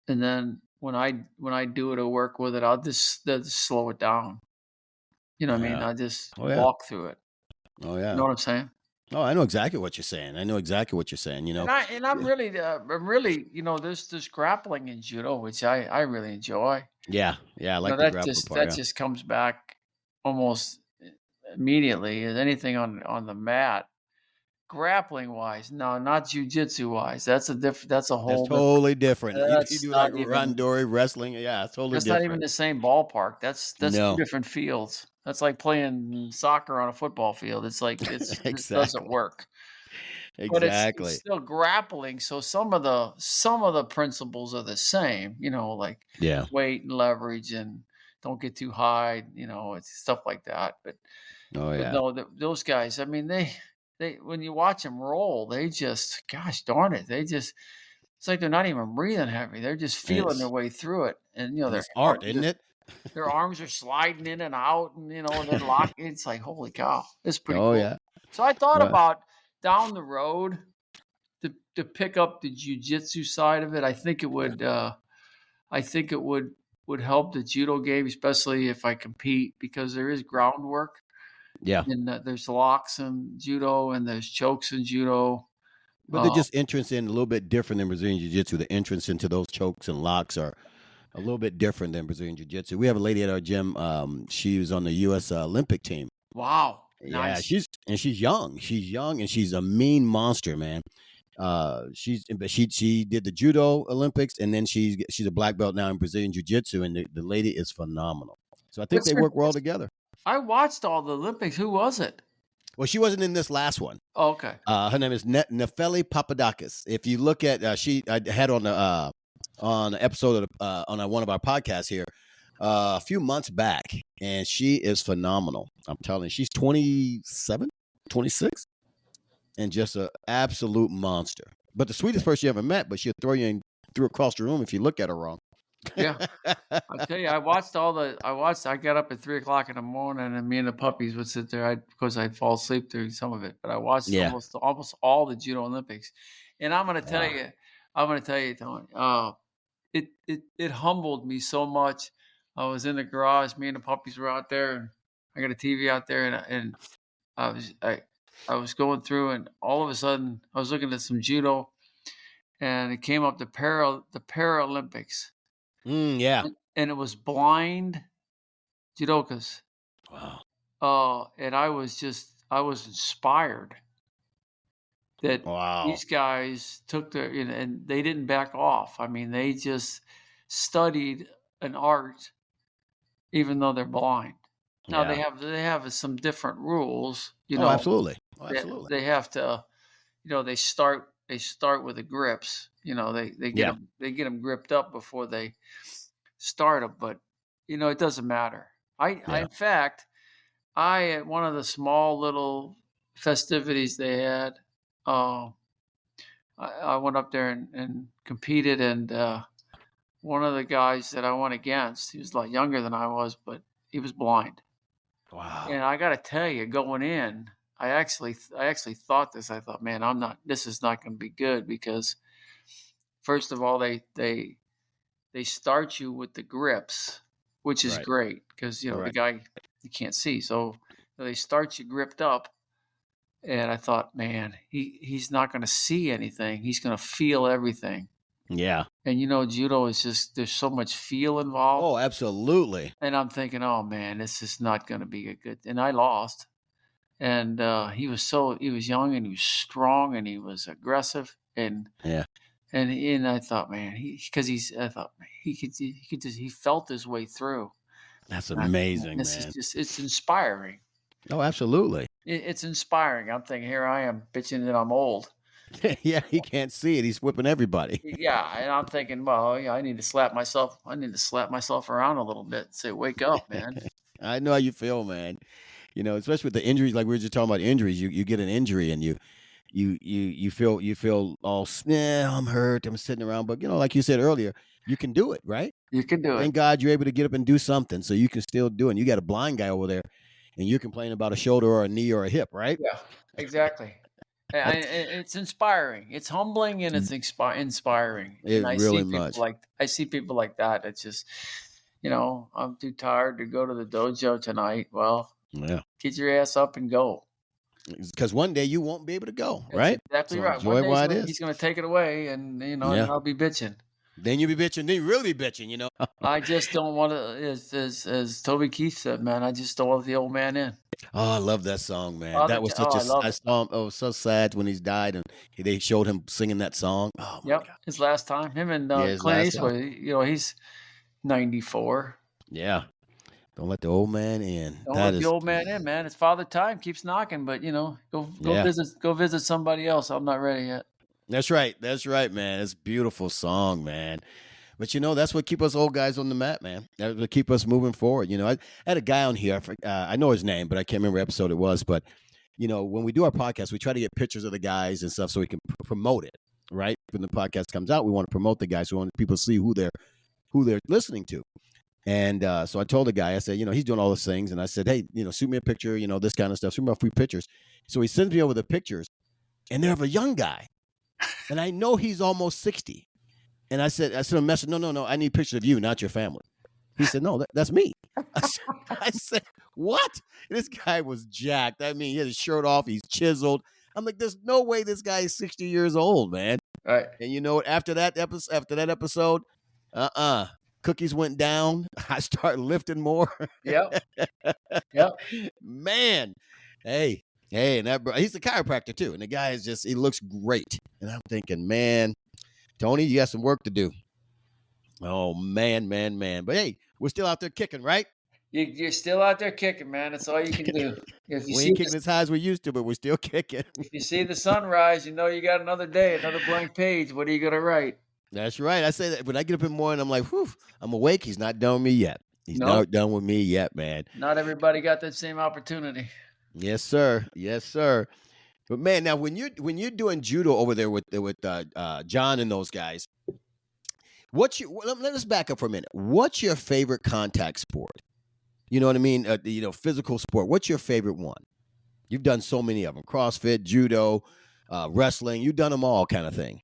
And then when I do it or work with it, I'll just slow it down. You know what I mean? Yeah. I just Oh yeah. walk through it. Oh You yeah. know what I'm saying? Oh, I know exactly what you're saying. I'm really, there's grappling in judo, which I really enjoy. Yeah. Yeah. I like the grappling part. That Yeah. just comes back almost immediately as anything on the mat. Grappling wise, no, not jujitsu wise. That's a That's whole different. totally different. You That's do like not even. randori wrestling. Yeah, it's totally That's not even different. the same ballpark. That's two No. different fields. That's like playing soccer on a football field. It's like it doesn't Exactly. work. But it's Exactly. still grappling. So some of the principles are the same. Like Yeah. weight and leverage and don't get too high. It's stuff like that. But Oh but yeah. no, those guys. I mean, they when you watch them roll, they just, gosh darn it, it's like they're not even breathing heavy. They're just And feeling their way through it, and it's art, isn't it? their arms are sliding in and out, and they're locking. It's like, holy cow, it's pretty Oh cool. yeah. So I thought Well, about down the road to pick up the jujitsu side of it. I think it would help the judo game, especially if I compete, because there is groundwork yeah. and there's locks in judo and there's chokes in judo. But they're just entrance in a little bit different than Brazilian Jiu Jitsu. The entrance into those chokes and locks are a little bit different than Brazilian Jiu Jitsu. We have a lady at our gym. She was on the U.S. Olympic team. Wow, Yeah, nice. she's young. She's young and she's a mean monster, man. She did the judo Olympics and then she's a black belt now in Brazilian Jiu Jitsu, and the lady is phenomenal. So I think What's they her? work well together. I watched all the Olympics. Who was it? Well, she wasn't in this last one. Oh, okay. Her name is Nefeli Papadakis. If you look at I had on the episode of on one of our podcasts here a few months back, and she is phenomenal. I'm telling you, she's 27, 26, and just an absolute monster. But the sweetest person you ever met. But she'll throw you in through across the room if you look at her wrong. Yeah, I tell you, I got up at 3 o'clock in the morning, and me and the puppies would sit there. Because I'd fall asleep during some of it, but I watched Yeah. almost all the judo Olympics, and I'm going to tell Wow. you, Tony. It humbled me so much. I was in the garage. Me and the puppies were out there, and I got a TV out there, and I was going through, and all of a sudden, I was looking at some judo, and it came up the Paralympics. Yeah. And it was blind judokas. Wow. And I was inspired that Wow. these guys took and they didn't back off. I mean, they just studied an art, even though they're blind. Now Yeah. they have some different rules. Oh, absolutely. Oh, They, absolutely. they have to, they start with the grips. They get Yeah. them gripped up before they start them, but it doesn't matter. Yeah. In fact, at one of the small little festivities they had, I went up there and competed, and one of the guys that I went against, he was a lot younger than I was, but he was blind. Wow. And I got to tell you, going in, I actually thought this. I thought, man, this is not going to be good, because first of all, they start you with the grips, which is Right. great, because the Right. guy, you can't see, so they start you gripped up, And I thought, man, he's not going to see anything. He's going to feel everything. Yeah. And judo is just there's so much feel involved. Oh, absolutely. And I'm thinking, oh man, this is not going to be a good. And I lost. And he was young and he was strong and he was aggressive and Yeah. and I thought, man, he felt his way through. That's And I thought, amazing, this man. is just it's inspiring. Oh, absolutely. It's inspiring. I'm thinking, here I am bitching that I'm old. Yeah, he can't see it. He's whipping everybody. Yeah, and I'm thinking, well, yeah, I need to slap myself around a little bit and say, wake up, man. I know how you feel, man. Especially with the injuries, like we were just talking about injuries. You get an injury and you feel all, I'm hurt. I'm sitting around, but like you said earlier, you can do it, right? You can do it. Thank God you're able to get up and do something, so you can still do it. And you got a blind guy over there, and you're complaining about a shoulder or a knee or a hip, right? Yeah, exactly. It's inspiring. It's humbling and it's inspiring. It And really much. I see people like that. It's just, I'm too tired to go to the dojo tonight. Well, Yeah, get your ass up and go. because one day you won't be able to go, That's right? exactly So right. enjoy while it is. He's going to take it away, and and I'll be bitching. Then you'll be bitching. Then you really be bitching. I just don't want to, as Toby Keith said, man. I just don't want the old man in. Oh, I love that song, man. Father That was Ti- such I a love I it. saw him. Oh, so sad when he's died, and they showed him singing that song. Oh my Yep, God. his last time. Him and Yeah, his Clint last time. Eastwood. He's 94. Yeah. Don't let the old man in. Don't That let the is, old man in, man. His father time keeps knocking, but go yeah. visit somebody else. I'm not ready yet. That's right. That's right, man. It's a beautiful song, man. But that's what keep us old guys on the mat, man. That's what keep us moving forward. I had a guy on here. I know his name, but I can't remember what episode it was. But when we do our podcast, we try to get pictures of the guys and stuff so we can promote it. Right when the podcast comes out, we want to promote the guys. We want people to see who they're listening to. And so I told the guy, I said, he's doing all those things, and I said, hey, shoot me a picture, this kind of stuff. Shoot me a few pictures. So he sends me over the pictures, and they're of a young guy, and I know he's almost 60. And I sent him a message. No. I need pictures of you, not your family. He said, no, that's me. I said, what? This guy was jacked. I mean, he had his shirt off. He's chiseled. I'm like, there's no way this guy is 60 years old, man. Right. And you know what? After that episode, cookies went down. I started lifting more. Yep. Yep. Man. Hey, and he's a chiropractor too. And the guy he looks great. And I'm thinking, man, Tony, you got some work to do. Oh, man. But hey, we're still out there kicking, right? You're still out there kicking, man. That's all you can do. We ain't kicking as high as we used to, but we're still kicking. If you see the sunrise, you got another day, another blank page. What are you going to write? That's right. I say that when I get up in the morning, I'm like, whew, I'm awake. He's not done with me yet. He's Nope. not done with me yet, man. Not everybody got that same opportunity. Yes, sir. But man, now when you're doing judo over there with John and those guys, let us back up for a minute. What's your favorite contact sport? You know what I mean? Physical sport. What's your favorite one? You've done so many of them: CrossFit, judo, wrestling. You've done them all, kind of thing.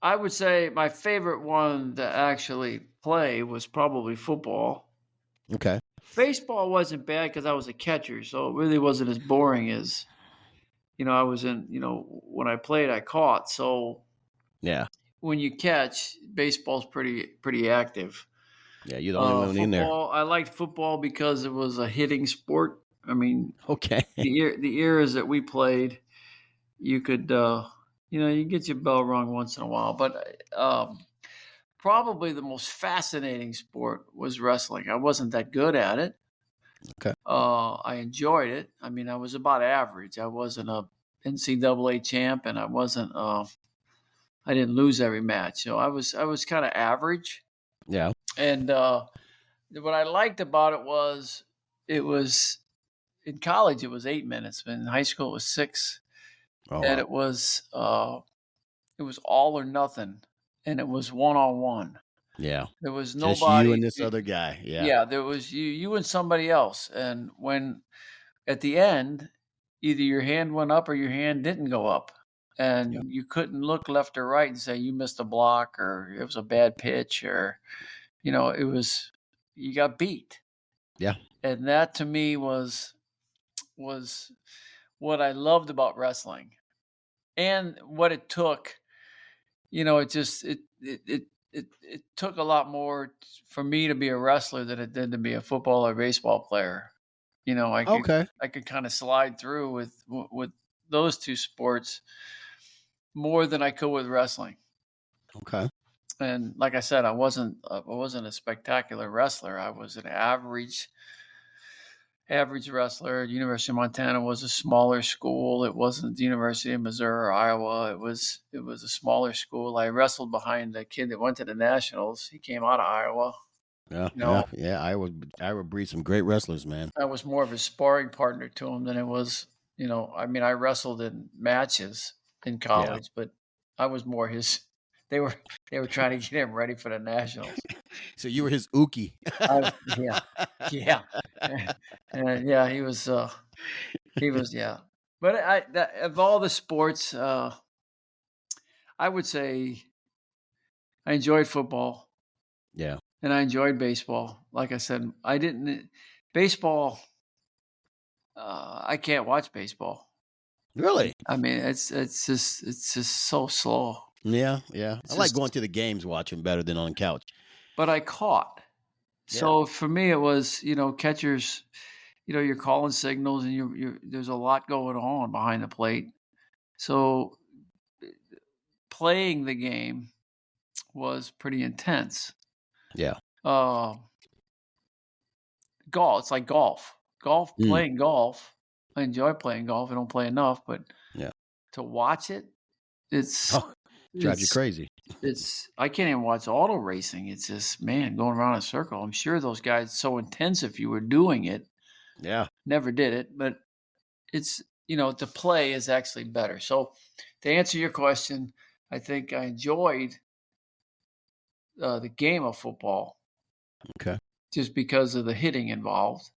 I would say my favorite one to actually play was probably football. Okay. Baseball wasn't bad because I was a catcher, so it really wasn't as boring as, I was in, when I played, I caught. So yeah, when you catch, baseball's pretty active. Yeah, you're the only one in there. I liked football because it was a hitting sport. I mean, okay. The eras that we played, you could, you get your bell rung once in a while, but probably the most fascinating sport was wrestling. I wasn't that good at it. Okay. I enjoyed it. I mean, I was about average. I wasn't a NCAA champ, and I wasn't. I didn't lose every match, so I was kind of average. Yeah. And what I liked about it was in college it was 8 minutes, but in high school it was 6, and it was all or nothing, and it was 1-on-1. Yeah. There was just nobody. You and this other guy. Yeah. Yeah, there was you and somebody else. And when at the end, either your hand went up or your hand didn't go up. And you couldn't look left or right and say you missed a block or it was a bad pitch or, it was, you got beat. Yeah. And that to me was what I loved about wrestling and what it took. It took a lot more for me to be a wrestler than it did to be a football or baseball player. Okay. I could kind of slide through with those two sports more than I could with wrestling. Okay. And like I said, I wasn't a spectacular wrestler. I was an average wrestler. University of Montana was a smaller school. It wasn't the University of Missouri or Iowa. It was a smaller school. I wrestled behind the kid that went to the Nationals. He came out of Iowa. Yeah. I would breed some great wrestlers, man. I was more of a sparring partner to him than it was. I wrestled in matches in college, but I was more his. They were trying to get him ready for the Nationals. So you were his uki. Yeah. Yeah, he was, yeah. But of all the sports, I would say I enjoyed football. Yeah. And I enjoyed baseball. Like I said, baseball, I can't watch baseball. Really? I mean, it's just so slow. Yeah. I like going to the games watching better than on the couch. But I caught. Yeah. So for me, it was, catchers, you're calling signals and there's a lot going on behind the plate. So playing the game was pretty intense. Yeah. Golf, it's like golf. Playing golf. I enjoy playing golf. I don't play enough, but to watch it, drives you crazy. I can't even watch auto racing. It's just, man, going around in a circle. I'm sure those guys, so intense if you were doing it. Yeah. Never did it, but it's, to play is actually better. So to answer your question, I think I enjoyed the game of football. Okay. Just because of the hitting involved.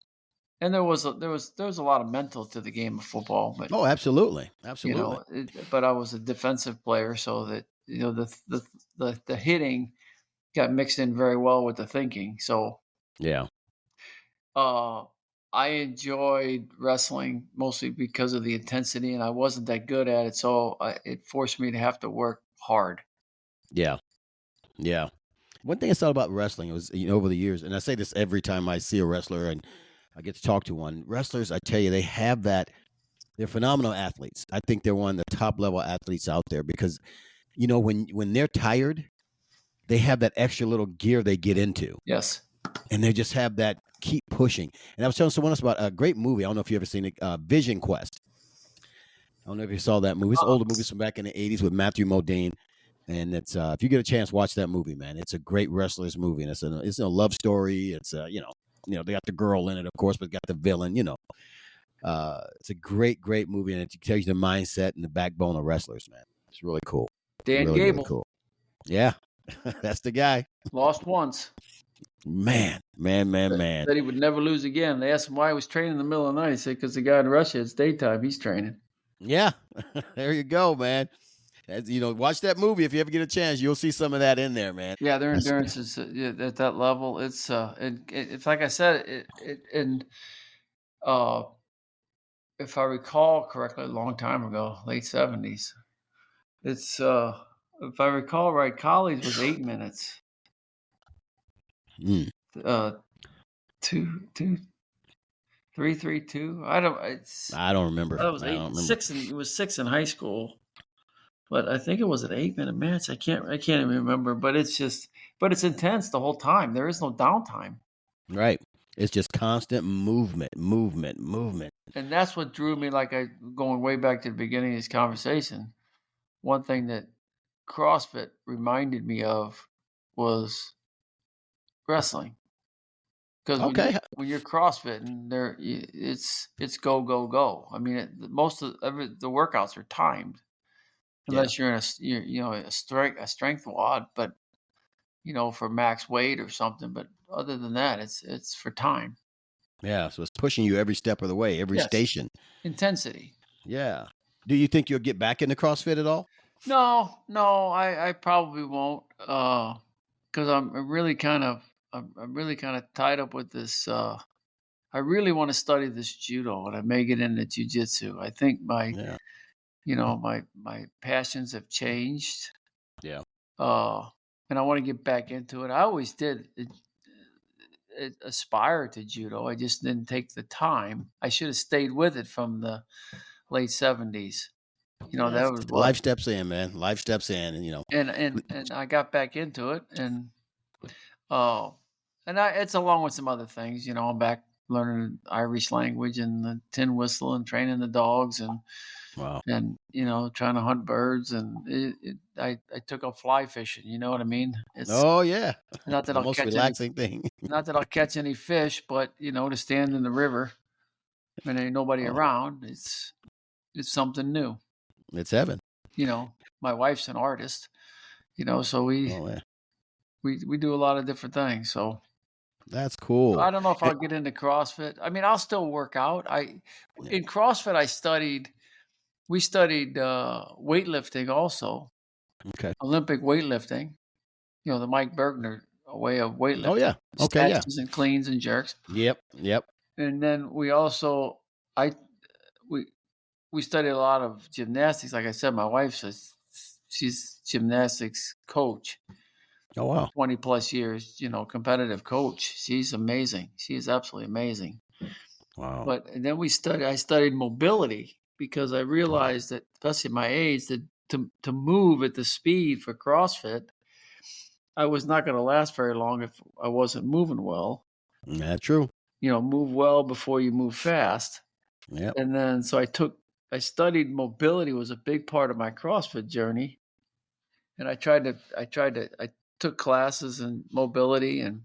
And there was a lot of mental to the game of football, but absolutely. But I was a defensive player, so that the hitting got mixed in very well with the thinking. So yeah, I enjoyed wrestling mostly because of the intensity, and I wasn't that good at it, so it forced me to have to work hard. Yeah. One thing I thought about wrestling was, over the years, and I say this every time I see a wrestler and I get to talk to one. Wrestlers, I tell you, they have that. They're phenomenal athletes. I think they're one of the top level athletes out there because, when they're tired, they have that extra little gear they get into. Yes. And they just have that keep pushing. And I was telling someone else about a great movie. I don't know if you ever seen it, Vision Quest. I don't know if you saw that movie. It's older movies from back in the 80s with Matthew Modine. And it's if you get a chance, watch that movie, man. It's a great wrestlers movie, and it's a love story. It's they got the girl in it, of course, but got the villain. It's a great movie, and it tells you the mindset and the backbone of wrestlers, man. It's really cool. Dan really, Gable. really cool. Yeah, that's the guy. Lost once. Man. Said he would never lose again. They asked him why he was training in the middle of the night. He said, because the guy in Russia, it's daytime. He's training. Yeah, there you go, man. Watch that movie if you ever get a chance. You'll see some of that in there, man. Yeah, their endurance is at that level. It's like I said, if I recall correctly, a long time ago, late 70s. It's if I recall right, college was 8 minutes. 2 3 3 2. I don't remember. It was 6. It was 6 in high school. But I think it was an 8-minute match. I can't even remember. But it's intense the whole time. There is no downtime. Right. It's just constant movement. And that's what drew me. Going way back to the beginning of this conversation. One thing that CrossFit reminded me of was wrestling. Because when you're CrossFitting, it's go. I mean, most of the workouts are timed. Unless you're in a strength WOD, but for max weight or something. But other than that, it's for time. Yeah, so it's pushing you every step of the way, every station. Intensity. Yeah. Do you think you'll get back into CrossFit at all? No, I probably won't. Because I'm really kind of tied up with this I really want to study this judo, and I may get into jujitsu. I think Yeah. my passions have changed. Yeah. Uh, and I want to get back into it. I always did aspire to judo. I just didn't take the time. I should have stayed with it from the late 70s. That was what. Life steps in, man. Life steps in, and And I got back into it, and uh, it's along with some other things. I'm back learning Irish language and the tin whistle and training the dogs wow. and trying to hunt birds, and I took up fly fishing. You know what I mean? It's Oh yeah, not that the I'll most catch any relaxing thing. not that I'll catch any fish, but to stand in the river when ain't nobody Oh, around, it's something new. it's heaven. My wife's an artist, so we Oh yeah, we do a lot of different things. So that's cool. I don't know if I'll get into CrossFit. I mean, I'll still work out. Yeah. In CrossFit, we studied weightlifting also, Okay. Olympic weightlifting. The Mike Bergner way of weightlifting. Oh yeah. Okay. Yeah. Snatches and cleans and jerks. Yep. Yep. And then we also we studied a lot of gymnastics. Like I said, my wife says she's gymnastics coach. Oh wow. 20 plus years, competitive coach. She's amazing. She is absolutely amazing. Wow. But and then I studied mobility because I realized that, especially at my age, that to move at the speed for CrossFit, I was not going to last very long if I wasn't moving well. That's true. Move well before you move fast. Yeah. And then so I studied mobility was a big part of my CrossFit journey. And I took classes in mobility and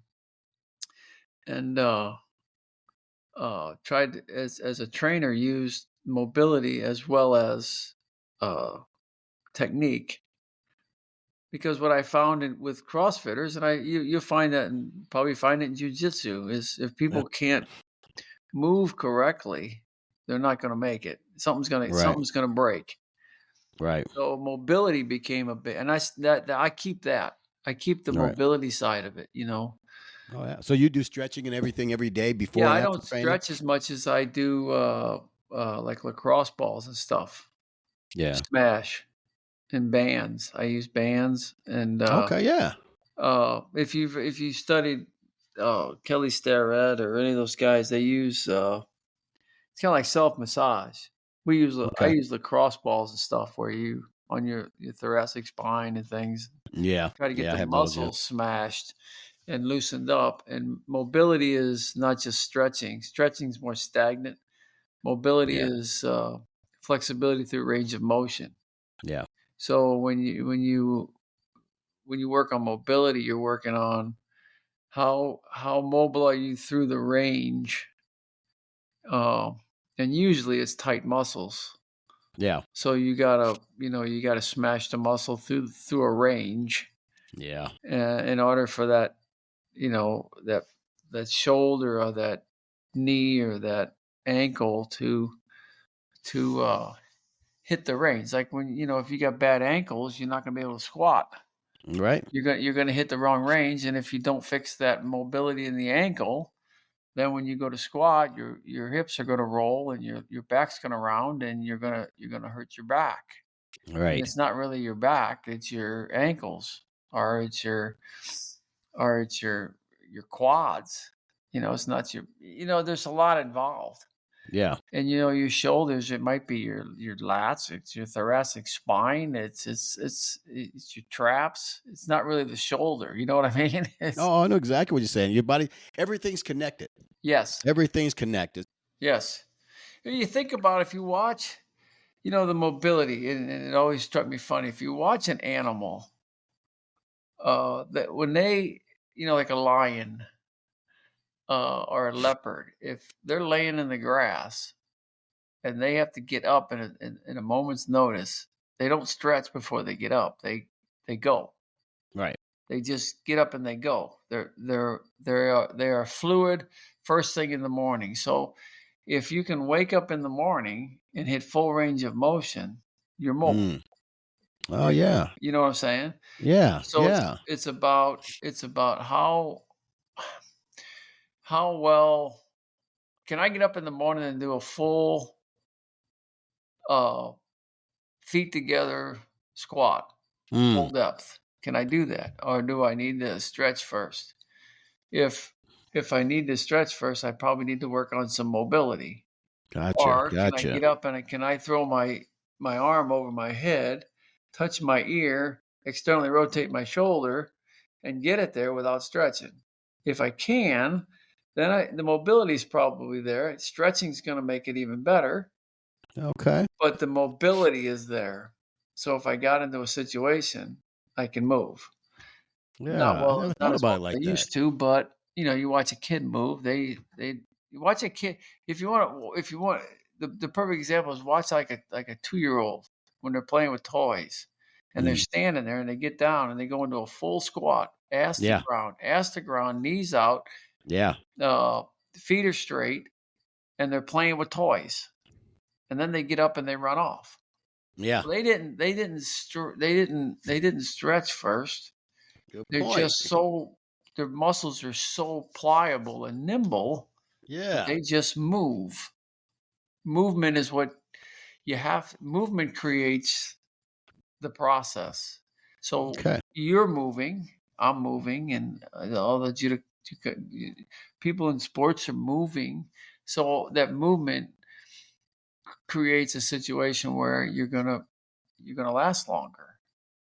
tried as a trainer used mobility as well as technique, because what I found with CrossFitters, and you'll find that and probably find it in jiu-jitsu, is if people can't move correctly, they're not going to make it. Something's going to break. Right. So mobility became a bit, and I keep that. I keep the mobility side of it. Oh yeah. So you do stretching and everything every day before and I after don't training? stretch as much as I do like lacrosse balls and stuff. Yeah. Smash and bands. I use bands and Okay. Yeah. if you studied Kelly Starrett or any of those guys, they use it's kind of like self massage. I use lacrosse balls and stuff where you on your thoracic spine and things. Yeah. Try to get I the have muscles smashed and loosened up. And mobility is not just stretching. Stretching is more stagnant. Mobility is flexibility through range of motion. Yeah. So when you work on mobility, you're working on how mobile are you through the range, and usually it's tight muscles. Yeah. So you gotta smash the muscle through a range. Yeah. In order for that, that shoulder or that knee or that ankle to hit the range. Like when if you got bad ankles, you're not gonna be able to squat. Right. You're gonna hit the wrong range, and if you don't fix that mobility in the ankle, then when you go to squat, your hips are gonna roll and your back's gonna round, and you're gonna hurt your back. Right. And it's not really your back; it's your ankles, or it's your quads. It's not your. There's a lot involved. Yeah. And your shoulders, it might be your lats, it's your thoracic spine, it's your traps. It's not really the shoulder. You know what I mean? I know exactly what you're saying. Your body, everything's connected. Yes. Everything's connected. Yes. You think about if you watch, the mobility, and it always struck me funny. If you watch an animal, that when they, like a lion, or a leopard, if they're laying in the grass and they have to get up in a moment's notice, they don't stretch before they get up. They go. Right. They just get up and they go. They are fluid first thing in the morning. So if you can wake up in the morning and hit full range of motion, you're mobile. Oh yeah. You know what I'm saying? Yeah. So yeah. it's about how well can I get up in the morning and do a full feet together squat, full depth? Can I do that? Or do I need to stretch first? If I need to stretch first, I probably need to work on some mobility. Or can I get up and can I throw my arm over my head, touch my ear, externally rotate my shoulder, and get it there without stretching? If I can, then the mobility is probably there. Stretching is going to make it even better. Okay. But the mobility is there. So if I got into a situation, I can move. Yeah, Not I never not thought as about well it like as I that. used to, but you watch a kid move. You watch a kid. If you want, the perfect example is watch like a 2-year-old when they're playing with toys, and they're standing there and they get down and they go into a full squat, ass to ground, knees out, feet are straight, and they're playing with toys, and then they get up and they run off. Yeah. Well, they didn't stretch first. They're just their muscles are so pliable and nimble that they just move. Movement is what you have. Movement creates the process. So you're moving, I'm moving, and all the people in sports are moving. So that movement creates a situation where you're gonna last longer.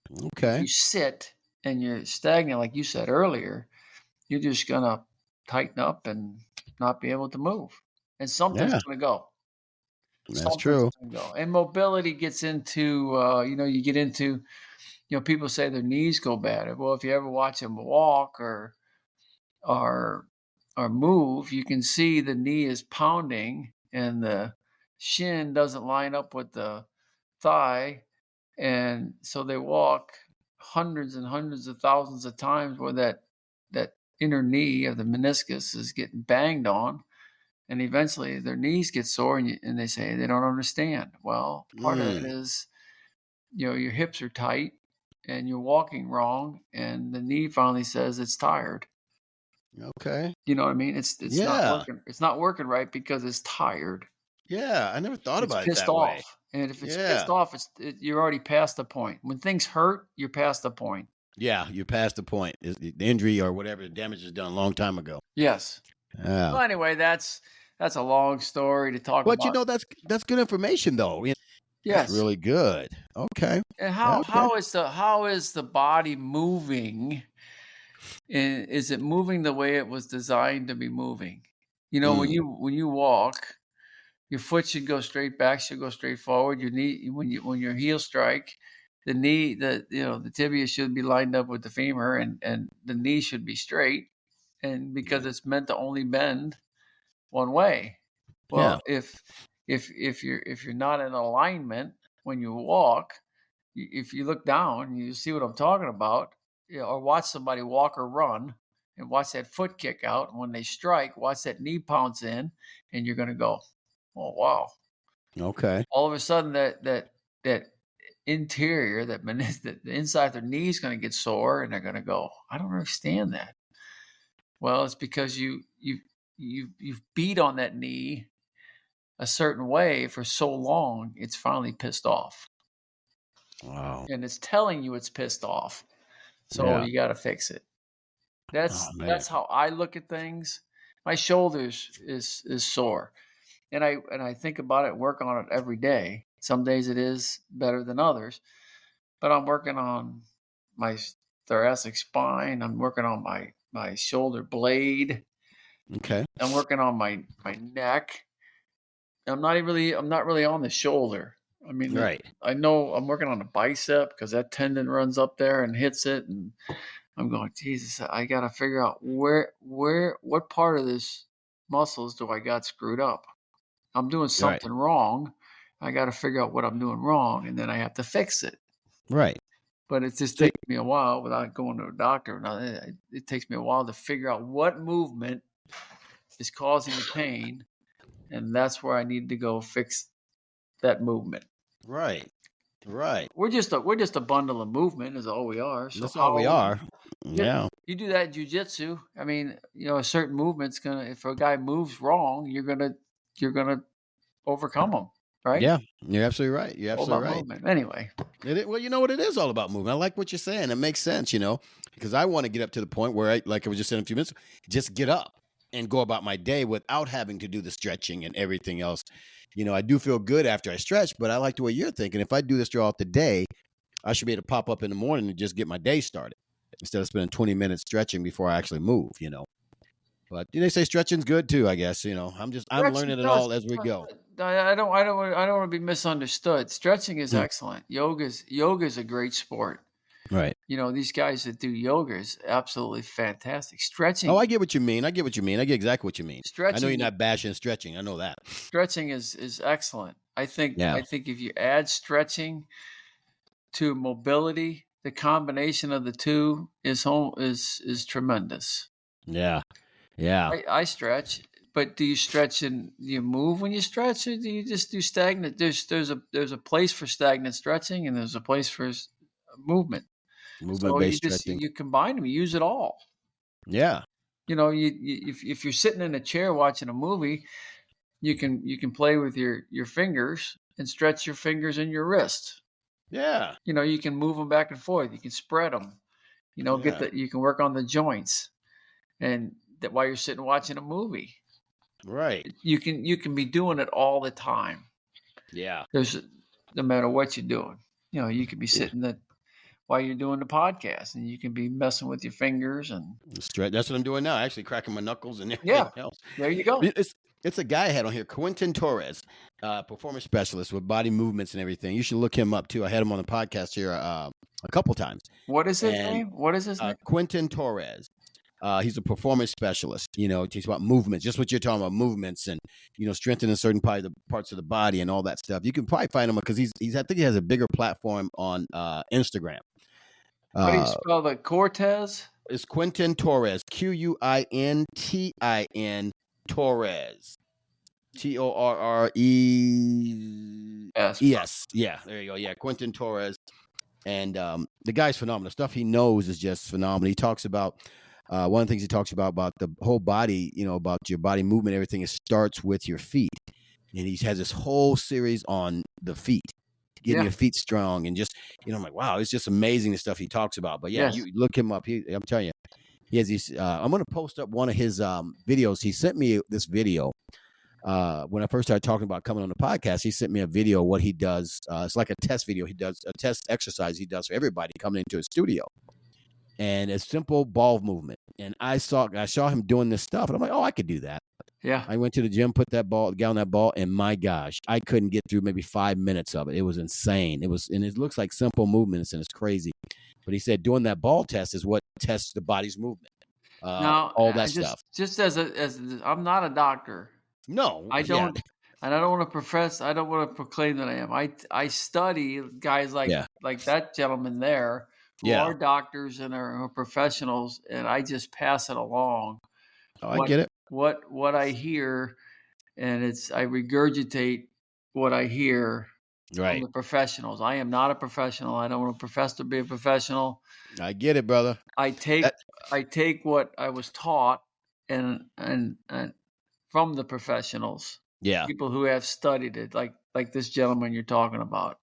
If you sit and you're stagnant, like you said earlier, you're just gonna tighten up and not be able to move, and something's gonna go. That's true. And mobility gets into you get into people say their knees go bad. Well, if you ever watch them walk or move, you can see the knee is pounding and the shin doesn't line up with the thigh, and so they walk hundreds and hundreds of thousands of times where that inner knee of the meniscus is getting banged on, and eventually their knees get sore, and they say they don't understand. Well, part of it is your hips are tight and you're walking wrong, and the knee finally says it's tired. Okay. You know what I mean? It's not working. It's not working right because it's tired. Yeah, I never thought about it pissed that off. way. And if it's pissed off, you're already past the point. When things hurt, you're past the point. Yeah, you're past the point. The injury or whatever, the damage is done a long time ago. Yes. Yeah. Well, anyway, that's a long story to talk about. But that's good information, though. Yes. That's really good. Okay. And how is the body moving? And is it moving the way it was designed to be moving? When you walk, your foot should go straight back, should go straight forward. Your knee, when your heel strike, the knee, the tibia should be lined up with the femur, and the knee should be straight, and because it's meant to only bend one way. Well, if you're not in alignment when you walk, if you look down, you see what I'm talking about, or watch somebody walk or run, and watch that foot kick out. And when they strike, watch that knee pounce in, and you're going to go, oh, wow. Okay. All of a sudden, that interior, the inside of their knee is going to get sore, and they're going to go, I don't understand that. Well, it's because you've beat on that knee a certain way for so long, it's finally pissed off. Wow. And it's telling you it's pissed off. So you got to fix it. That's how I look at things. My shoulders is sore. And I think about it, work on it every day. Some days it is better than others, but I'm working on my thoracic spine. I'm working on my shoulder blade. Okay. I'm working on my neck. I'm not really on the shoulder. I mean, I know I'm working on the bicep because that tendon runs up there and hits it, and I'm going, Jesus, I got to figure out what part of this muscles do I got screwed up? I'm doing something wrong. I got to figure out what I'm doing wrong, and then I have to fix it. Right. But it just takes me a while without going to a doctor. Now, it takes me a while to figure out what movement is causing the pain, and that's where I need to go fix that movement. Right. Right. We're just a bundle of movement is all we are. So that's all we are. Yeah. You do that in jiu-jitsu. I mean, a certain movement's if a guy moves wrong, you're gonna overcome him, right? Yeah. You're absolutely right. You're All absolutely about right. movement. Anyway, Well, you know what? It is all about movement. I like what you're saying. It makes sense, because I want to get up to the point where, like I was just saying a few minutes, just get up and go about my day without having to do the stretching and everything else. I do feel good after I stretch, but I like the way you're thinking. If I do this throughout the day, I should be able to pop up in the morning and just get my day started instead of spending 20 minutes stretching before I actually move. But they say stretching's good too, I guess. I'm learning it all as we go. I don't want to be misunderstood. Stretching is excellent. Yoga's a great sport. Right. These guys that do yoga is absolutely fantastic. Stretching. Oh, I get what you mean. I get exactly what you mean. Stretching, I know you're not bashing stretching. I know that. Stretching is excellent. I think Yeah. if you add stretching to mobility, the combination of the two is tremendous. Yeah. Yeah. I stretch, but do you stretch and do you move when you stretch, or do you just do stagnant? There's a place for stagnant stretching, and there's a place for movement. Movement-based stretching. You combine them, you use it all. Yeah. If you're sitting in a chair watching a movie, you can play with your fingers and stretch your fingers and your wrist. Yeah. You can move them back and forth. You can spread them. You can work on the joints, and that while you're sitting watching a movie. Right. You can be doing it all the time. Yeah. No matter what you're doing. You could be sitting while you're doing the podcast, and you can be messing with your fingers and stretch. That's what I'm doing now. Actually cracking my knuckles and everything else. There you go. It's a guy I had on here, Quentin Torres, performance specialist with body movements and everything. You should look him up too. I had him on the podcast here a couple times. What is his name? What is his name? Quentin Torres. He's a performance specialist. Talks about movements, just what you're talking about, movements and strengthening certain parts of the body and all that stuff. You can probably find him because I think he has a bigger platform on Instagram. How do you spell the Cortez? It's Quentin Torres, Quintin Torres, Torres. Yeah, there you go. Yeah, Quentin Torres, and the guy's phenomenal. The stuff he knows is just phenomenal. He talks about. One of the things he talks about the whole body, about your body movement, everything, it starts with your feet. And he has this whole series on the feet, getting your feet strong. And just, I'm like, wow, it's just amazing the stuff he talks about. But yeah, you look him up. I'm telling you, he has these. I'm going to post up one of his videos. He sent me this video when I first started talking about coming on the podcast. He sent me a video of what he does. It's like a test video. He does a test exercise he does for everybody coming into his studio. And it's simple ball movement. And I saw him doing this stuff, and I'm like, oh, I could do that. Yeah. I went to the gym, got on that ball, and my gosh, I couldn't get through maybe 5 minutes of it. It was insane. And it looks like simple movements, and it's crazy. But he said doing that ball test is what tests the body's movement. Now, all that stuff. Just as I'm not a doctor. No, I don't. And I don't want to proclaim that I am. I study guys like that gentleman there. Who are doctors and are professionals, and I just pass it along. Oh, I get it. What I hear, and I regurgitate what I hear from the professionals. I am not a professional. I don't want to profess to be a professional. I get it, brother. I take what I was taught and from the professionals. Yeah, people who have studied it, like this gentleman you're talking about.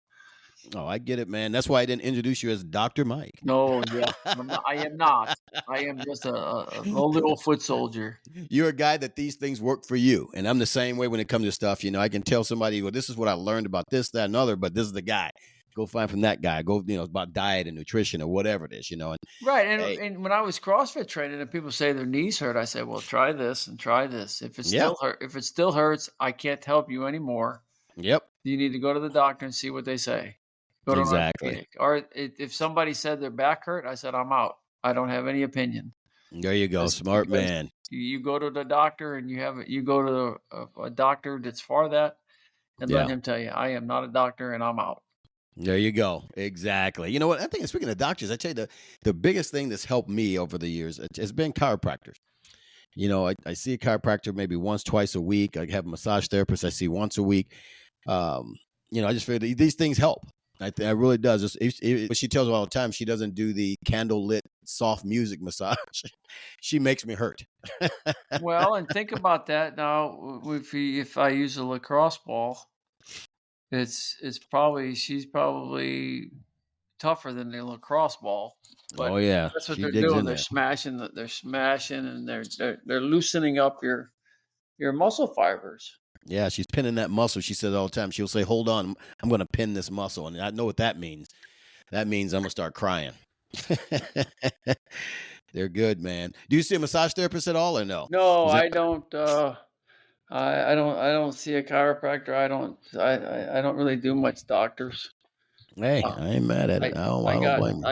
Oh, I get it, man. That's why I didn't introduce you as Dr. Mike. No, yeah, I am not. I am just a little foot soldier. You're a guy that these things work for you, and I'm the same way when it comes to stuff. I can tell somebody, well, this is what I learned about this, that, and other, but this is the guy. Go find from that guy. Go, about diet and nutrition or whatever it is, And right, and when I was CrossFit training, and people say their knees hurt, I say, well, try this and try this. If it still hurts, I can't help you anymore. Yep. You need to go to the doctor and see what they say. Go to an orthopedic. Or if somebody said their back hurt, I said, I'm out. I don't have any opinion. There you go. Smart man. You go to the doctor and you go to a doctor that's for that and let him tell you, I am not a doctor and I'm out. There you go. Exactly. You know what? I think speaking of doctors, I tell you the biggest thing that's helped me over the years has been chiropractors. I see a chiropractor maybe once, twice a week. I have a massage therapist I see once a week. I just feel these things help. It really does. But she tells me all the time she doesn't do the candle lit soft music massage. She makes me hurt. Well, and think about that now. If I use a lacrosse ball, she's probably tougher than the lacrosse ball. But Oh yeah, that's what she they're digs doing. in They're there. smashing, and they're loosening up your muscle fibers. Yeah, she's pinning that muscle. She says all the time. She'll say, "Hold on, I'm going to pin this muscle," and I know what that means. That means I'm gonna start crying. They're good, man. Do you see a massage therapist at all, or no? No, Is that I don't. I don't see a chiropractor. I don't really do much doctors. hey? Uh, I ain't mad at it. I I I don't got blame you.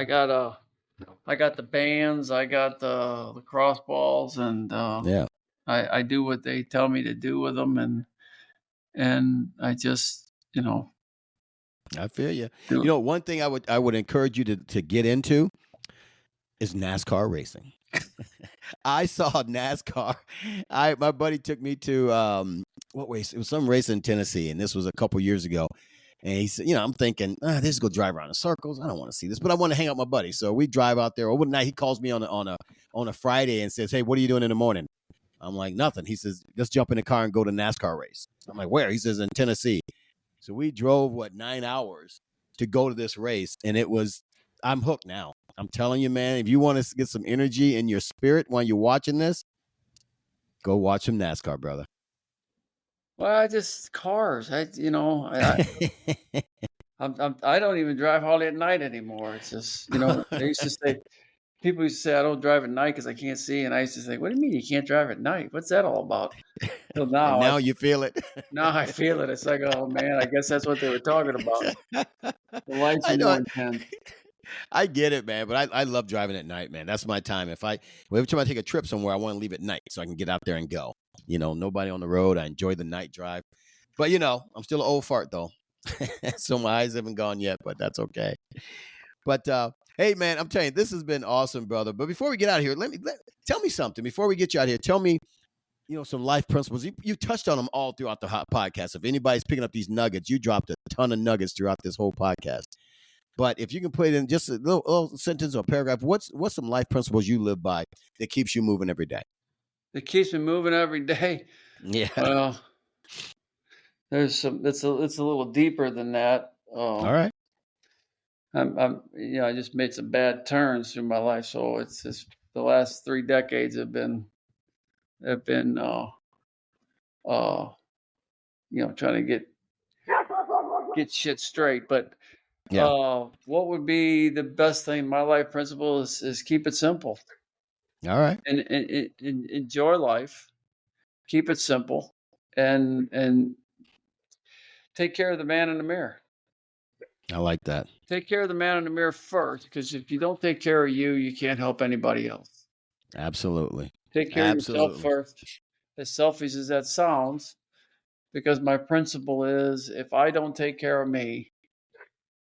I got the bands, I got the lacrosse balls, and Yeah, I do what they tell me to do with them, and I just I feel you. do. You know, one thing I would encourage you to get into is NASCAR racing. I saw NASCAR. My buddy took me to what race? It was some race in Tennessee, and this was a couple years ago. And he said, I'm thinking, this is go drive around in circles. I don't want to see this, but I want to hang out with my buddy. So we drive out there. Overnight, he calls me on a Friday and says, "Hey, what are you doing in the morning?" I'm like, "Nothing." He says, "Let's jump in the car and go to NASCAR race." I'm like, "Where?" He says, "In Tennessee." So we drove 9 hours to go to this race, and I'm hooked now. I'm telling you, man, if you want to get some energy in your spirit while you're watching this, go watch some NASCAR, brother. Well, I just cars. I don't even drive hardly at night anymore. It's just they used to say people used to say I don't drive at night because I can't see, and I used to say, "What do you mean you can't drive at night? What's that all about?" So And now now you feel it. I feel it. It's like, oh man, I guess that's what they were talking about. The lights are I know. more intense. I get it, man, but I love driving at night, man. That's my time. Every time I take a trip somewhere, I want to leave at night so I can get out there and go. Nobody on the road. I enjoy the night drive. But I'm still an old fart though. So my eyes haven't gone yet, but that's okay. But hey, man, I'm telling you, this has been awesome, brother. But before we get out of here, tell me something. Before we get you out of here, tell me, some life principles. You touched on them all throughout the hot podcast. If anybody's picking up these nuggets, you dropped a ton of nuggets throughout this whole podcast. But if you can put it in just a little sentence or paragraph, what's some life principles you live by that keeps you moving every day? It keeps me moving every day. Yeah. Well, there's some. It's a little deeper than that. All right. I just made some bad turns through my life, so it's just the last 3 decades have been trying to get shit straight. But Yeah. what would be the best thing? My life principle is keep it simple All right. and enjoy life. Keep it simple and take care of the man in the mirror. I like that. Take care of the man in the mirror first, because if you don't take care of you, you can't help anybody else. Absolutely. Take care of yourself first. As selfish as that sounds, because my principle is if I don't take care of me,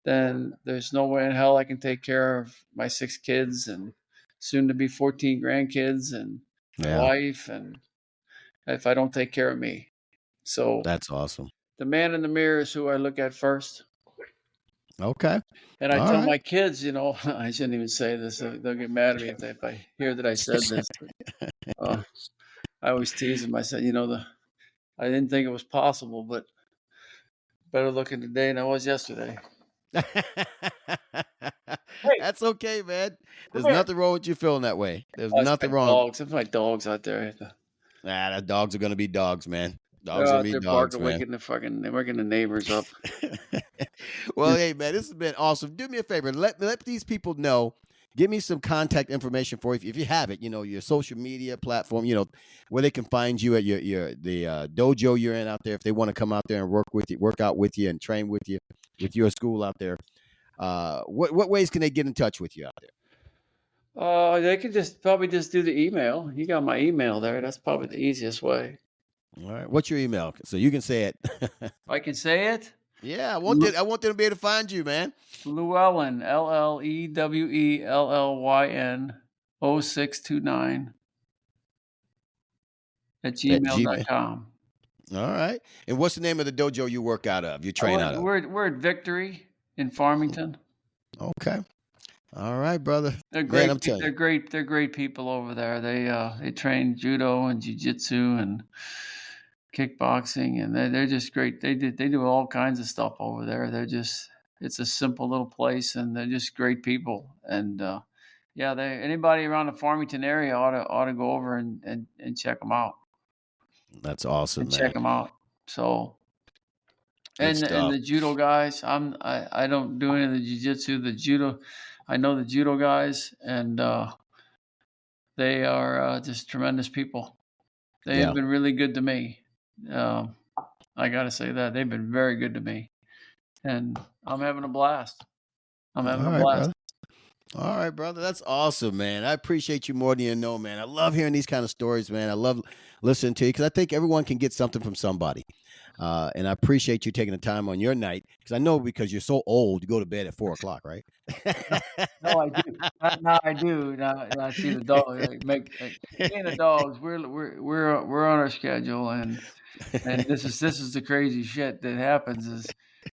then there's no way in hell I can take care of my 6 kids and soon to be 14 grandkids and my wife, and if I don't take care of me. So that's awesome. The man in the mirror is who I look at first. Okay. And I tell my kids, I shouldn't even say this. They'll get mad at me if I hear that I said this. I always tease them. I said, I didn't think it was possible, but better looking today than I was yesterday. That's okay, man. There's nothing wrong with you feeling that way. There's nothing wrong. Dogs. It's my dogs out there. The dogs are going to be dogs, man. Dogs are going to be dogs, man. They're waking the neighbors up. Well, hey, man, this has been awesome. Do me a favor. Let these people know. Give me some contact information for you if you have it. Your social media platform. Where they can find you at the dojo you're in out there. If they want to come out there and work out with you, and train with you with your school out there. What ways can they get in touch with you out there? They could probably just do the email. You got my email there. That's probably the easiest way. All right. What's your email? So you can say it. I can say it? Yeah, I want them to be able to find you, man. Llewellyn, Llewellyn 0629 at gmail.com. All right. And what's the name of the dojo you work out of? You train out of? We're at Victory in Farmington. Okay. All right, brother. They're Man, great. I'm telling you. They're great people over there. They train judo and jiu-jitsu and kickboxing, and they're just great. They do all kinds of stuff over there. It's a simple little place, and they're just great people. And yeah, anybody around the Farmington area ought to go over and check them out. That's awesome, And man. check them out. So, and the judo guys, I don't do any of the jiu-jitsu. The judo, I know the judo guys, and they are just tremendous people. They've been really good to me. I got to say that they've been very good to me, and I'm having a blast. Brother. All right, brother. That's awesome, man. I appreciate you more than you know, man. I love hearing these kind of stories, man. I love listening to you because I think everyone can get something from somebody. And I appreciate you taking the time on your night because I know because you're so old, you go to bed at 4:00, right? No, I do. Now I do. Now I see the dog. Me and the dogs. We're on our schedule, and this is the crazy shit that happens. Is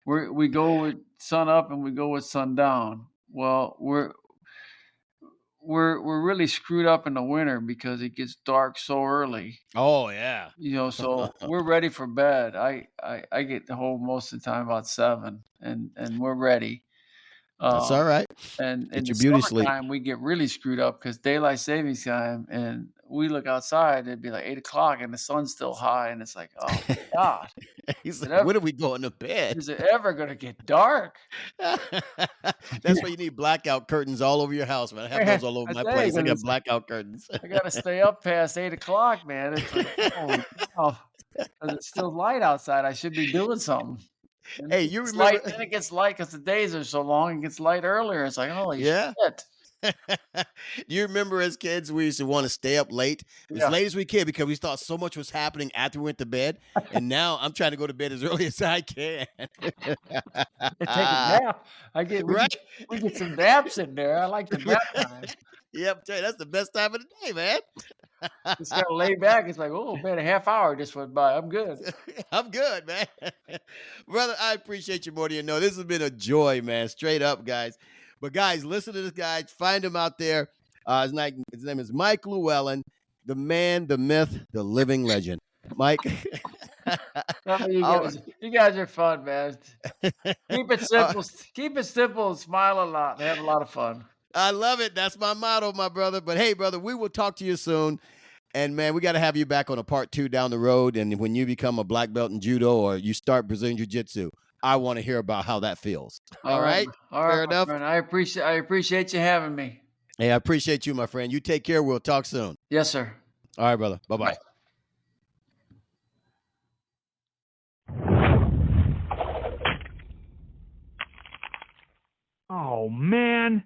we go with sun up and we go with sun down. Well, we're really screwed up in the winter because it gets dark so early. Oh yeah. So we're ready for bed. I get home most of the time about 7, and we're ready. That's all right. And in Get the your beauty sleep. summertime, we get really screwed up because daylight savings time, and we look outside, it'd be like 8:00 and the sun's still high, and it's like, oh my God. He's like, when are we going to bed? Is it ever going to get dark? That's why you need blackout curtains all over your house, man. I have those all over my place. I got blackout curtains. I got to stay up past 8:00, man. It's like, oh, because it's still light outside. I should be doing something. And hey, you remember? Then it gets light because the days are so long. It gets light earlier. It's like, holy shit. You remember as kids, we used to want to stay up late, as late as we could because we thought so much was happening after we went to bed. And now I'm trying to go to bed as early as I can. Take a nap. We get some naps in there. I like the nap time. Yep, that's the best time of the day, man. Just gotta lay back. It's like, oh man, a half hour just went by. I'm good. I'm good, man. Brother, I appreciate you more than you know. This has been a joy, man. Straight up, guys. But guys, listen to this guy. Find him out there. His name is Mike Llewellyn, the man, the myth, the living legend. Mike. You guys are fun, man. Keep it simple. Keep it simple and smile a lot and have a lot of fun. I love it. That's my motto, my brother. But hey, brother, we will talk to you soon. And man, we got to have you back on a part 2 down the road. And when you become a black belt in judo or you start Brazilian jiu-jitsu, I want to hear about how that feels. All right. Fair enough. Friend. I appreciate you having me. Hey, I appreciate you, my friend. You take care. We'll talk soon. Yes, sir. All right, brother. Bye-bye. Oh, man.